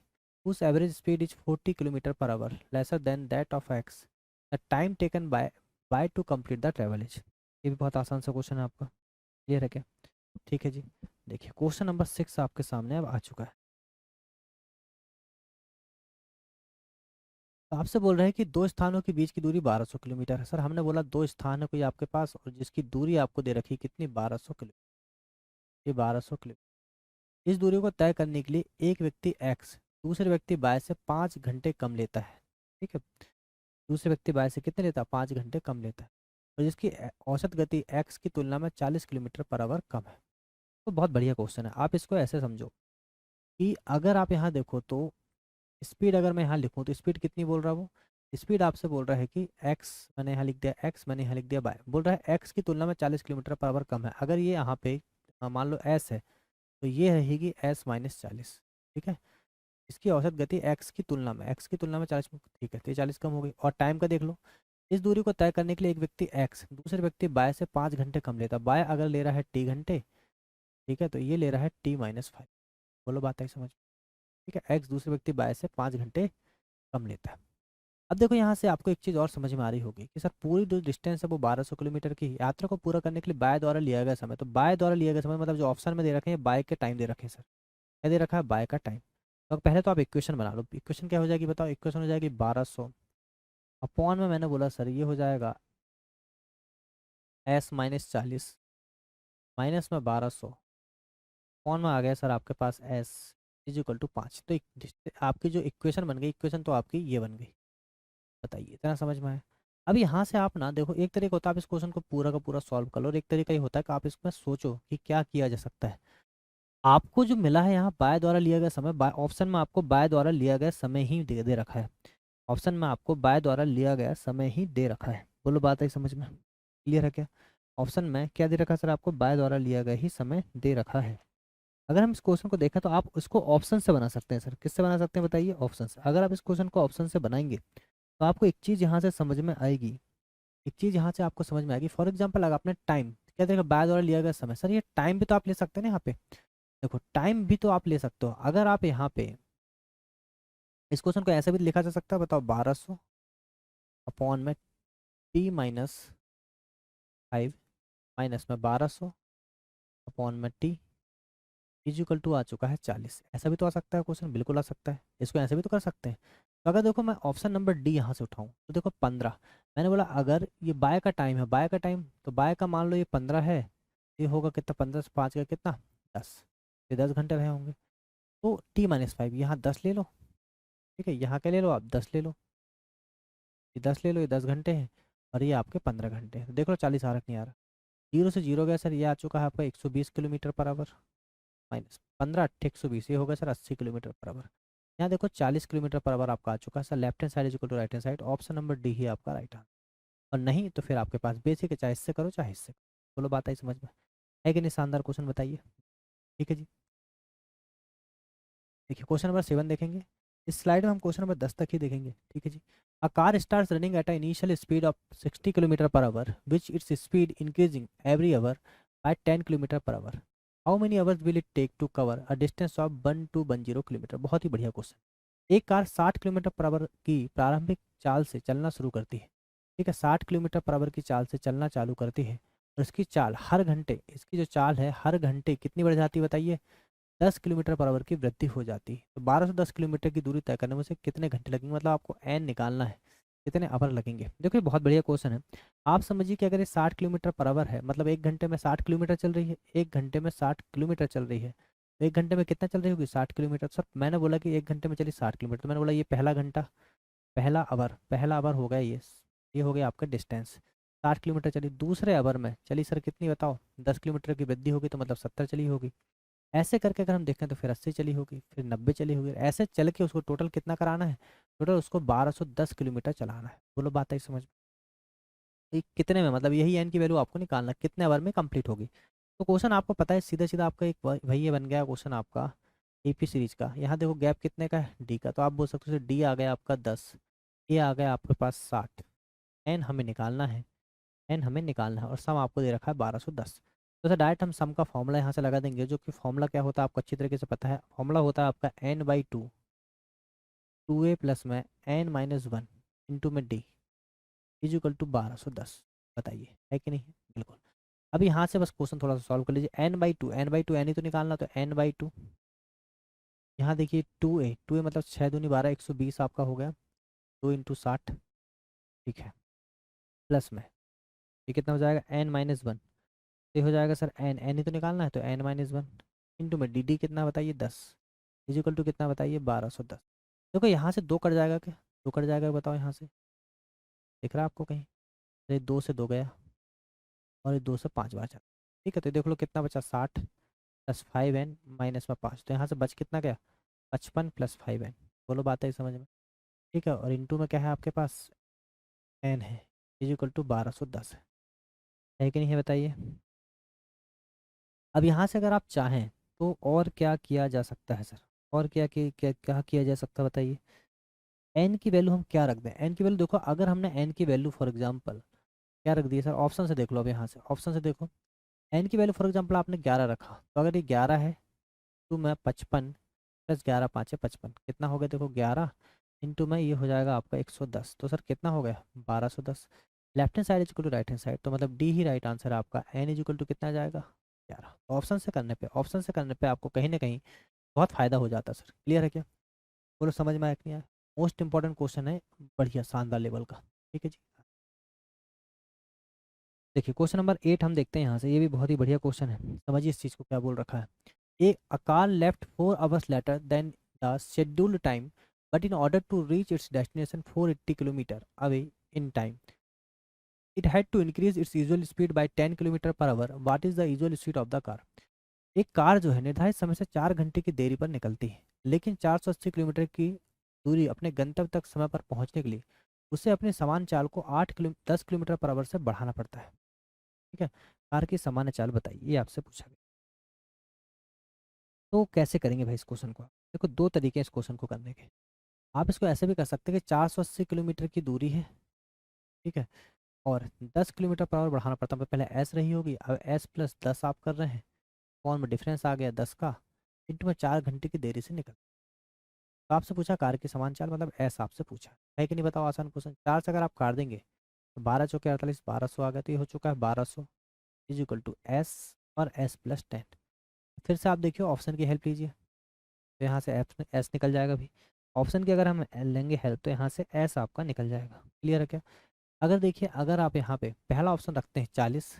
whose average speed is 40 kilometer per hour lesser than that of x. The time taken by to complete the travel is। ये भी बहुत आसान सा question है आपका, clear है क्या। ठीक है जी, देखिए क्वेश्चन नंबर 6 आपके सामने अब आ चुका है। तो आपसे बोल रहे हैं कि दो स्थानों के बीच की दूरी 1200 किलोमीटर है। सर हमने बोला दो स्थान है कोई आपके पास और जिसकी दूरी आपको दे रखी है कितनी, 1200 किलोमीटर। ये 1200 किलोमीटर, इस दूरी को तय करने के लिए एक व्यक्ति x दूसरे व्यक्ति y से 5 घंटे कम लेता है। ठीक है, दूसरे व्यक्ति y से कितने लेता है, 5 घंटे कम लेता है, और जिसकी औसत गति x की तुलना में 40 किलोमीटर पर आवर कम है। तो बहुत बढ़िया क्वेश्चन है, आप इसको ऐसे समझो कि अगर आप यहाँ देखो तो स्पीड अगर मैं यहाँ लिखूँ तो स्पीड कितनी बोल रहा हूँ, स्पीड आपसे बोल रहा है कि x, मैंने यहाँ लिख दिया x, मैंने यहाँ लिख दिया y, बोल रहा है x की तुलना में 40 किलोमीटर पर आवर कम है। अगर ये यहाँ पे मान लो s है तो ये रहेगी s-40। ठीक है, इसकी औसत गति x की तुलना में, x की तुलना में 40, ठीक है तो ये 40 कम हो गई। और टाइम का देख लो, इस दूरी को तय करने के लिए एक व्यक्ति x दूसरे व्यक्ति y से 5 घंटे कम लेता है। y अगर ले रहा है t घंटे, ठीक है, तो ये ले रहा है t-5। बोलो बात आई समझ में। ठीक है, x दूसरे व्यक्ति y से 5 घंटे कम लेता है। अब देखो यहाँ से आपको एक चीज़ और समझ में आ रही होगी कि सर पूरी जो डिस्टेंस है वो 1200 किलोमीटर की, यात्रा को पूरा करने के लिए बाय द्वारा लिया गया समय, तो बाय द्वारा लिया गया समय मतलब जो ऑप्शन में दे रखे हैं बाय के टाइम दे रखे हैं सर, क्या दे रखा है, बाय का टाइम। तो पहले तो आप इक्वेशन बना लो, इक्वेशन क्या हो जाएगी बताओ, इक्वेशन हो जाएगी 1200 अपॉन में मैंने बोला सर ये हो जाएगा s-40 माइनस में 1200 अपॉन में आ गया सर आपके पास s इज इक्वल टू 5। तो आपकी जो इक्वेशन बन गई, इक्वेशन तो आपकी ये बन गई। बताइए इतना समझ में आया। अब यहाँ से आप ना देखो, एक तरीका होता है आप इस क्वेश्चन को पूरा का पूरा सॉल्व कर लो, और एक तरीका ये होता है कि आप इसमें सोचो कि क्या किया जा सकता है। आपको जो मिला है यहाँ बाय द्वारा लिया गया समय, बाय ऑप्शन में आपको बाय द्वारा लिया गया समय ही दे रखा है, ऑप्शन में आपको बाय द्वारा लिया गया समय ही दे रखा है। बोलो बात है समझ में, क्लियर है क्या। ऑप्शन में क्या दे रखा है सर, आपको बाय द्वारा लिया गया ही समय दे रखा है। अगर हम इस क्वेश्चन को देखें तो आप इसको ऑप्शन से बना सकते हैं सर, किससे बना सकते हैं बताइए, ऑप्शन से। अगर आप इस क्वेश्चन को ऑप्शन से बनाएंगे तो आपको एक चीज़ यहाँ से समझ में आएगी, एक चीज़ यहाँ से आपको समझ में आएगी। फॉर एग्जाम्पल अगर आपने टाइम क्या देखा, बाय द्वारा लिया गया समय, सर ये टाइम भी तो आप ले सकते हैं ना यहाँ पे, देखो टाइम भी तो आप ले सकते हो। अगर आप यहाँ पे इस क्वेश्चन को ऐसे भी लिखा जा सकता है, बताओ 1200 अपॉन में t-5 माइनस में 1200 अपॉन में t इजिकल टू आ चुका है 40। ऐसा भी तो आ सकता है क्वेश्चन, बिल्कुल आ सकता है, इसको ऐसे भी तो कर सकते हैं। तो अगर देखो मैं ऑप्शन नंबर डी यहाँ से उठाऊँ तो देखो 15, मैंने बोला अगर ये बाय का टाइम है, बाय का टाइम तो बाय का मान लो ये 15 है, ये होगा कितना, 15 से 5 का कितना 10, ये 10 घंटे रहे होंगे। तो t-5 यहाँ 10 ले लो, ठीक है, यहाँ क्या ले लो आप 10 ले लो, ये 10 ले लो, ये 10 घंटे हैं और ये आपके 15 घंटे हैं। तो देख लो 40 आ रहा नहीं आ रहा, जीरो से जीरो गया सर, ये आ चुका है आपका 120 किलोमीटर पर आवर, माइनस 15 8 120, ये होगा सर 80 किलोमीटर पर आवर। यहाँ देखो 40 किलोमीटर पर आवर आपका आ चुका है sir, left hand side is equal to right hand side, option number D ही आपका राइट आंसर। और नहीं तो फिर आपके पास बेसिक है, चाहे इससे करो चाहे इससे करो। बोलो बात आई समझ में, है कि नहीं, शानदार क्वेश्चन बताइए। ठीक है जी, देखिए क्वेश्चन नंबर 7 देखेंगे। इस स्लाइड में हम क्वेश्चन नंबर 10 तक ही देखेंगे। ठीक है जी, a car start running at a initial speed of 60 kilometre per hour which its speed increasing every hour by 10 kilometre per hour. How many hours will it take to cover a distance of 1210 kilometre. बहुत ही बढ़िया question. एक car 60 kilometre per our की प्रारंभिक चाल से चलना शुरू करती है। ठीक है, 60 किलोमीटर पर आवर की चाल से चलना चालू करती है और इसकी चाल हर घंटे, इसकी जो चाल है हर घंटे कितनी बढ़ जाती है बताइए, 10 किलोमीटर पर आवर की वृद्धि हो जाती है। तो 1210 किलोमीटर की दूरी तय करने में से कितने घंटे लगेंगे, मतलब आपको एन निकालना है। कितने आवर लगेंगे। देखो ये बहुत बढ़िया क्वेश्चन है। आप समझिए कि अगर ये 60 किलोमीटर पर आवर है, मतलब 1 घंटे में 60 किलोमीटर चल रही है, 1 घंटे में 60 किलोमीटर चल रही है, तो 1 घंटे में कितना चल रही होगी, 60 किलोमीटर। सर मैंने बोला कि 1 घंटे में चली 60 किलोमीटर, तो मैंने बोला ये पहला घंटा, पहला आवर हो गया ये हो गया आपका डिस्टेंस। 60 किलोमीटर चली। दूसरे आवर में चली सर कितनी बताओ, 10 किलोमीटर की वृद्धि होगी, तो मतलब 70 चली होगी। ऐसे करके अगर हम देखें तो फिर 80 चली होगी, फिर 90 चली होगी। ऐसे चल के उसको टोटल कितना कराना है, टोटल उसको 1210 किलोमीटर चलाना है। बोलो बात आई समझ में। ये कितने में, मतलब यही एन की वैल्यू आपको निकालना कितने आवर में कंप्लीट होगी। तो क्वेश्चन आपको पता है, सीधा सीधा आपका एक वही ये बन गया क्वेश्चन आपका एपी सीरीज का। यहाँ देखो गैप कितने का है, डी का, तो आप बोल सकते हो डी आ गया आपका 10, ए आ गया आपके पास 60, एन हमें निकालना है, एन हमें निकालना है, और सम आपको दे रखा है 1210। तो सर डायरेक्ट हम सम का फॉर्मूला यहाँ से लगा देंगे, जो कि फॉर्मूला क्या होता है आपको अच्छी तरीके से पता है। फॉर्मूला होता है आपका n/2, 2a प्लस में n-1 इंटू में डी इज इक्वल टू 1210। बताइए है कि नहीं, बिल्कुल। अब यहाँ से बस क्वेश्चन थोड़ा सा सॉल्व कर लीजिए। n/2, n/2 एन ही तो निकालना, तो n/2 यहाँ देखिए 2a मतलब 6 दूनी 12, 120 आपका हो गया, 2 × 60, ठीक है, प्लस में ये कितना हो जाएगा n-1, ये हो जाएगा सर एन ही तो निकालना है, तो n-1 इंटू में डी कितना बताइए 10 इज इक्वल टू कितना बताइए 1210। देखो यहाँ से 2 कट जाएगा, क्या 2 कट जाएगा बताओ, यहाँ से दिख रहा है आपको कहीं, तो ये 2 से 2 गया, और ये 2 से 5 बार चला, ठीक है। तो देख लो कितना बचा, 60 प्लस 5n माइनस में 5, तो यहाँ से बच कितना गया, 55 प्लस 5n। बोलो बात है समझ में, ठीक है। और इंटू में क्या है आपके पास, n है, इज इक्वल टू 1210 है कि नहीं है बताइए। अब यहाँ से अगर आप चाहें तो और क्या किया जा सकता है सर, और क्या किया जा सकता है बताइए। एन की वैल्यू हम क्या रख दें, एन की वैल्यू देखो, अगर हमने एन की वैल्यू फॉर एग्जांपल क्या रख दी है सर, ऑप्शन से देख लो। अब यहाँ से ऑप्शन से देखो, एन की वैल्यू फॉर एग्जांपल आपने 11 रखा, तो अगर ये 11 है तो मैं 55 प्लस 11 5 है 55, कितना हो गया देखो 11 इंटू में ये हो जाएगा आपका 110, तो सर कितना हो गया 1210। Left hand side is equal to right hand side, तो मतलब डी ही राइट आंसर है आपका, एन इज इक्वल टू कितना आ जाएगा 11। ऑप्शन से करने पे आपको कहीं ना कहीं बहुत फायदा हो जाता है सर। क्लियर है क्या, बोलो समझ में आया कि नहीं आया। मोस्ट इंपॉर्टेंट क्वेश्चन है, बढ़िया शानदार लेवल का, ठीक है जी। देखिए क्वेश्चन नंबर 8 हम देखते हैं यहाँ से, ये भी बहुत ही बढ़िया क्वेश्चन है, समझिए इस चीज़ को क्या बोल रखा है। A car left 4 hours later than the scheduled time, but in order to reach its destination 480 km away in time, it had to increase its usual speed by 10 km per hour. What is the usual speed of the car? एक car जो है निर्धारित समय से 4 घंटे की देरी पर निकलती है, लेकिन 480 किलोमीटर की दूरी अपने गंतव्य तक समय पर पहुंचने के लिए उसे अपने समान चाल को 10 किलोमीटर पर आवर से बढ़ाना पड़ता है, ठीक है। कार की सामान्य चाल बताइए, ये आपसे पूछा गया। तो कैसे करेंगे भाई इस क्वेश्चन को, देखो दो तरीके हैं इस क्वेश्चन को करने के। आप इसको ऐसे भी कर सकते हैं कि 480 किलोमीटर की दूरी है, ठीक है, और 10 किलोमीटर पर आवर बढ़ाना पड़ता है। पहले एस रही होगी, अब एस प्लस 10 आप कर रहे हैं, कौन में डिफरेंस आ गया 10 का, इंटू में 4 घंटे की देरी से निकल। तो आपसे पूछा कार की समान चाल, मतलब एस आपसे पूछा है कि नहीं, बताओ आसान क्वेश्चन। 4 से अगर आप काट देंगे तो 12 चौके 48, 1200 आ गया, तो ये हो चुका है 1200 इज इक्वल टू एस और एस प्लस 10। फिर से आप देखिए ऑप्शन की हेल्प लीजिए, तो यहाँ से एस निकल जाएगा भी। ऑप्शन की अगर हम लेंगे हेल्प, तो यहाँ से एस आपका निकल जाएगा। क्लियर है क्या। अगर देखिए, अगर आप यहाँ पे पहला ऑप्शन रखते हैं 40,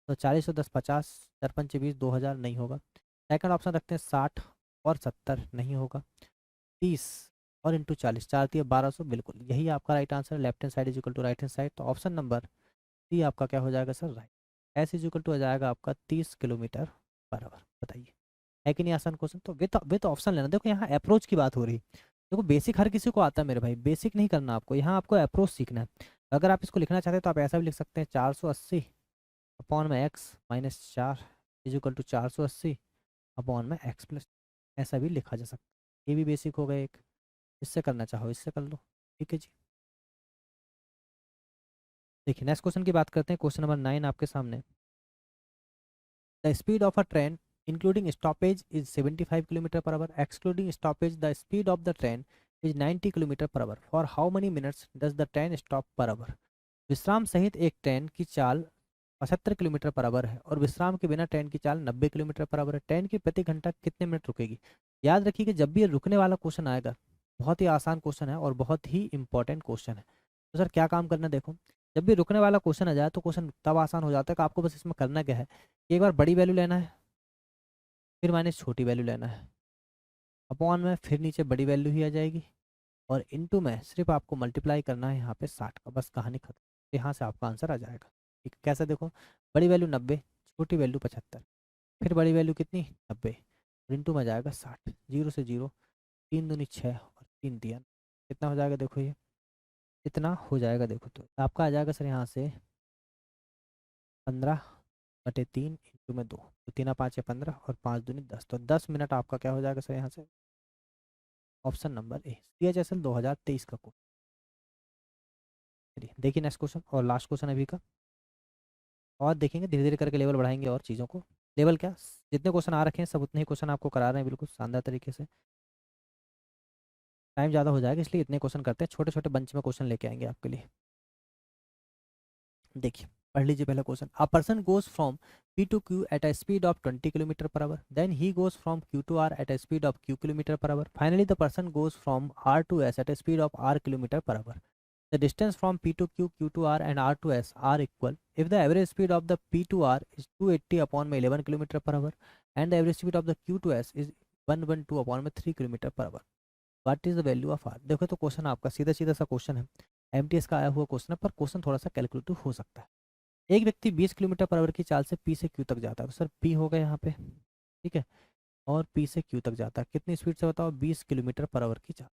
तो 40 और 10 50, 4×5 = 20, 2000 नहीं होगा। सेकंड ऑप्शन रखते हैं 60 और 70 नहीं होगा। 30 और इंटू 40, 4×3 = 1200, बिल्कुल यही आपका right answer. Left hand side is equal to right hand side, तो ऑप्शन नंबर सी आपका क्या हो जाएगा sir, right. S is equal to हो जाएगा आपका 30 किलोमीटर पर आवर। बताइए है कि नहीं आसान क्वेश्चन। तो विथ ऑप्शन लेना। देखो यहाँ अप्रोच की बात हो रही, देखो बेसिक हर किसी को आता है मेरे भाई, बेसिक नहीं करना आपको, यहाँ आपको अप्रोच सीखना है। अगर आप इसको लिखना चाहते हैं तो आप ऐसा भी लिख सकते हैं, 480 अपॉन में x minus 4 is equal to 480 upon में एक्स प्लस, ऐसा भी लिखा जा सकता है। ये भी बेसिक हो गया एक, इससे करना चाहो इससे कर लो, ठीक है जी। देखिए नेक्स्ट क्वेश्चन की बात करते हैं, क्वेश्चन नंबर 9 आपके सामने। The speed of a train, including stoppage, is 75 km per hour. Excluding stoppage, the speed of the train is 90 km per hour. For how many minutes does the train stop per hour? विश्राम सहित एक train की चाल 75 kilometre per our है, और विश्राम के बिना ट्रेन की चाल 90 किलोमीटर पर आवर है। ट्रेन की प्रति घंटा कितने मिनट रुकेगी। याद रखिए कि जब भी ये रुकने वाला क्वेश्चन आएगा, बहुत ही आसान क्वेश्चन है और बहुत ही इंपॉर्टेंट क्वेश्चन है। तो सर क्या काम करना है, देखो जब भी रुकने वाला क्वेश्चन आ जाए तो क्वेश्चन तब आसान हो जाता है कि आपको बस इसमें करना क्या है, एक बार बड़ी वैल्यू लेना है, फिर माइनस छोटी वैल्यू लेना है, अपॉन में फिर नीचे बड़ी वैल्यू ही आ जाएगी, और इनटू में सिर्फ आपको मल्टीप्लाई करना है यहाँ पे 60 का, बस कहानी खत्म। यहाँ से आपका आंसर आ जाएगा। ठीक है, कैसे देखो, बड़ी वैल्यू 90, छोटी वैल्यू 75, फिर बड़ी वैल्यू कितनी 90, इनटू में जाएगा 60, जीरो से जीरो, 3 दूनी 6 और 3 दिया, कितना हो जाएगा देखो, ये इतना हो जाएगा। देखो तो आपका आ जाएगा सर यहाँ से 15/3 इंटू में 2, तो 3 5 15 और 5 दूनी 10, तो 10 मिनट आपका क्या हो जाएगा सर यहाँ से, ऑप्शन नंबर ए, CHSL 2023 का कोड। चलिए देखिए नेक्स्ट क्वेश्चन और लास्ट क्वेश्चन अभी का, और देखेंगे धीरे धीरे करके लेवल बढ़ाएंगे और चीज़ों को। लेवल क्या, जितने क्वेश्चन आ रखे हैं सब उतने ही क्वेश्चन आपको करा रहे हैं बिल्कुल शानदार तरीके से। टाइम ज़्यादा हो जाएगा इसलिए इतने क्वेश्चन करते हैं, छोटे छोटे बंच में क्वेश्चन लेके आएंगे आपके लिए। देखिए पढ़ लीजिए पहला question, a person goes from P to Q at a speed of 20 kilometre per hour, then he goes from Q to R at a speed of Q kilometre per hour, finally the person goes from R to S at a speed of R kilometre per hour. The distance from P to Q, Q to R and R to S are equal if the average speed of the P to R is 280 upon में 11 kilometre per our and the average speed of the Q to S is 112 upon में 3 kilometre per our. What is the value of R? देखो तो question आपका सीधा सीधा सा question है, MTS का आया हुआ क्वेश्चन है, पर क्वेश्चन थोड़ा सा कैलकुलेटिव हो सकता है। एक व्यक्ति 20 किलोमीटर पर आवर की चाल से P से Q तक जाता है, तो सर P होगा यहाँ पे, ठीक है, और P से Q तक जाता है कितनी स्पीड से बताओ, 20 किलोमीटर पर आवर की चाल।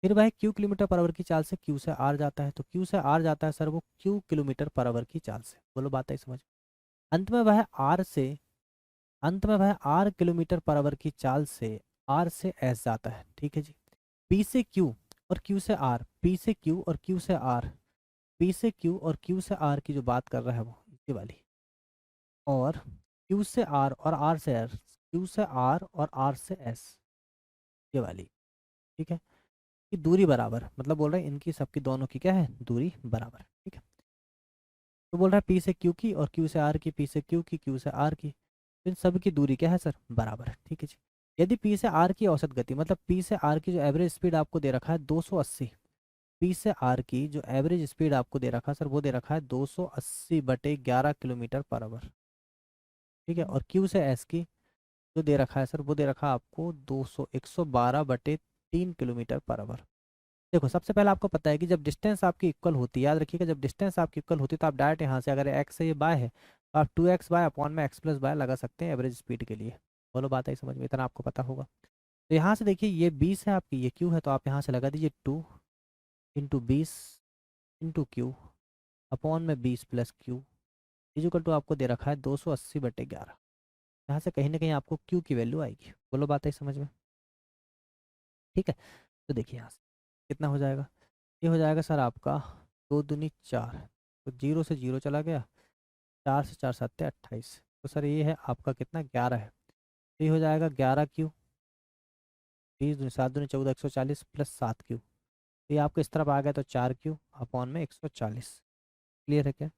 फिर वह Q किलोमीटर पर आवर की चाल से Q से R जाता है, तो Q से R जाता है सर वो Q किलोमीटर पर आवर की चाल से, बोलो बात है समझ। अंत में वह R से अंत में वह R किलोमीटर पर आवर की चाल से R से S जाता है, ठीक है जी। P से Q और Q से R, P से Q और Q से R, P से Q और Q से R की जो बात कर रहा है वो ये वाली, और Q से R और R से S, Q से R और R से S ये वाली, ठीक है, कि दूरी बराबर, मतलब बोल रहे हैं इनकी सबकी दोनों की क्या है दूरी बराबर, ठीक है। तो बोल रहा है P से Q की और Q से R की, P से Q की, Q से R की, तो इन सब की दूरी क्या है सर बराबर है, ठीक है जी। यदि P से R की औसत गति, मतलब P से R की जो एवरेज स्पीड आपको दे रखा है 280, P से R की जो एवरेज स्पीड आपको दे रखा है सर वो दे रखा है 280/11 किलोमीटर पर आवर, ठीक है, और Q से S की जो दे रखा है सर वो दे रखा है आपको 112/3 किलोमीटर पर आवर। देखो सबसे पहले आपको पता है कि जब डिस्टेंस आपकी इक्वल होती है, याद रखिएगा जब डिस्टेंस आपकी इक्वल होती है तो आप डायरेक्ट यहाँ से, अगर एक्स से ये बाय है तो आप 2x/, अपॉन में x + y लगा सकते हैं एवरेज स्पीड के लिए। बोलो बात है समझ में, इतना आपको पता होगा। तो यहाँ से देखिए ये 20 है आपकी, ये q है, तो आप यहाँ से लगा दीजिए 2 × 20 × q अपॉन में 20 + q इक्वल टू आपको दे रखा है 280/11। यहाँ से कहीं ना कहीं आपको q की वैल्यू आएगी। बोलो बात है समझ में, ठीक है। तो देखिए यहाँ से कितना हो जाएगा, ये हो जाएगा सर आपका 2 दूनी 4, तो 0 से 0 चला गया, 4 से 4 7 28, तो सर ये है आपका कितना 11 है, तो ये हो जाएगा 11 Q, 20 दूनी 7 दूनी 14, 140 + 7 Q, तो ये आपको इस तरफ आ गया तो 4Q अपॉन में 140। क्लियर है क्या?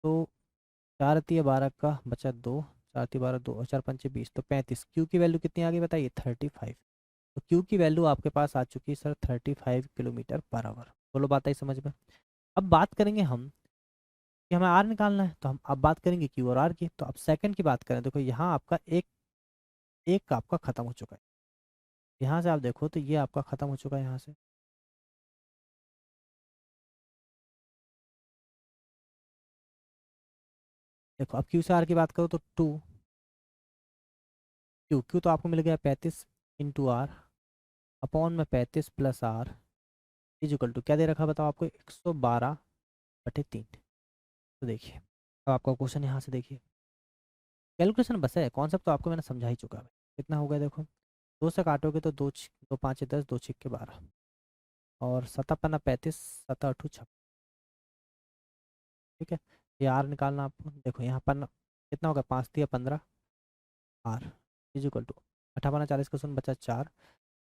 तो 4×3 = 12 का बचा 2, 4×3 = 12, 2 और 4×5 = 20, तो 35। Q की वैल्यू कितनी आ गई बताइए 35। तो Q की वैल्यू आपके पास आ चुकी है सर 35 किलोमीटर पर आवर। बोलो बात आई समझ में। अब बात करेंगे हम कि हमें आर निकालना है, तो हम अब बात करेंगे क्यू और आर की। तो अब सेकंड की बात करें, देखो यहाँ आपका एक एक आपका खत्म हो चुका है, यहाँ से आप देखो तो ये आपका खत्म हो चुका है यहाँ से। देखो अब क्यू से आर की बात करो तो 2 क्यू क्यू तो आपको मिल गया 35 इंटू आर अपॉन में 35 + आर इज इक्वल टू क्या दे रखा बताओ आपको 112/3। तो देखिए अब आपका क्वेश्चन यहाँ से देखिए, कैलकुलेशन बस है, कॉन्सेप्ट तो आपको मैंने समझा ही चुका है। कितना हो गया देखो, 2 से काटोगे तो 2 5 10, 2 6 12, और 7×5 = 35, 7×8 = 56, ठीक है। ये आर निकालना आपको, देखो यहाँ पर कितना होगा 5×3 = 15 आर इज इक्वल टू 8×5 = 40 का 0 बचा 4,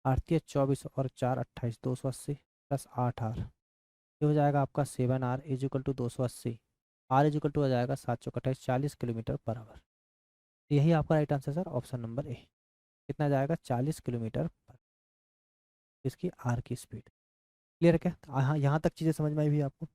8×3 = 24 और 4×28 = 280 + 8 आर, ये हो जाएगा आपका 7 R is equal to 280। R is equal to हो जाएगा 7×4 = 40 किलोमीटर पर आवर। यही आपका right answer sir option number A. कितना जाएगा 40 किलोमीटर पर, इसकी आर की स्पीड। क्लियर है क्या? हाँ, यहाँ तक चीज़ें समझ में आई हुई है आपको?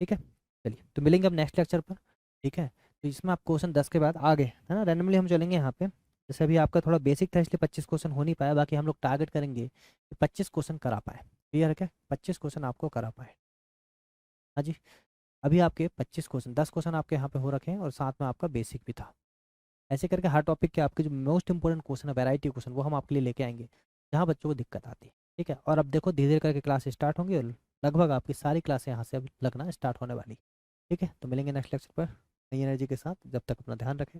ठीक है, चलिए तो मिलेंगे अब नेक्स्ट लेक्चर पर। ठीक है, तो इसमें आप क्वेश्चन 10 के बाद आगे है ना रैंडमली हम चलेंगे यहाँ पे। जैसे अभी आपका थोड़ा बेसिक था इसलिए 25 क्वेश्चन हो नहीं पाया, बाकी हम लोग टारगेट करेंगे कि 25 क्वेश्चन करा पाए। क्लियर है क्या? 25 क्वेश्चन आपको करा पाए। हाँ जी, अभी आपके 25 क्वेश्चन, 10 क्वेश्चन आपके यहाँ पे हो रखे हैं और साथ में आपका बेसिक भी था। ऐसे करके हर टॉपिक के आपके जो मोस्ट इंपॉर्टेंट क्वेश्चन है, वैरायटी क्वेश्चन, वो हम आपके लिए लेके आएंगे जहाँ बच्चों को दिक्कत आती है। ठीक है, और अब देखो धीरे धीरे करके क्लास स्टार्ट होंगी और लगभग आपकी सारी क्लासें यहाँ से अब लगना स्टार्ट होने वाली। ठीक है, तो मिलेंगे नेक्स्ट लेक्चर पर नई एनर्जी के साथ। जब तक अपना ध्यान रखें।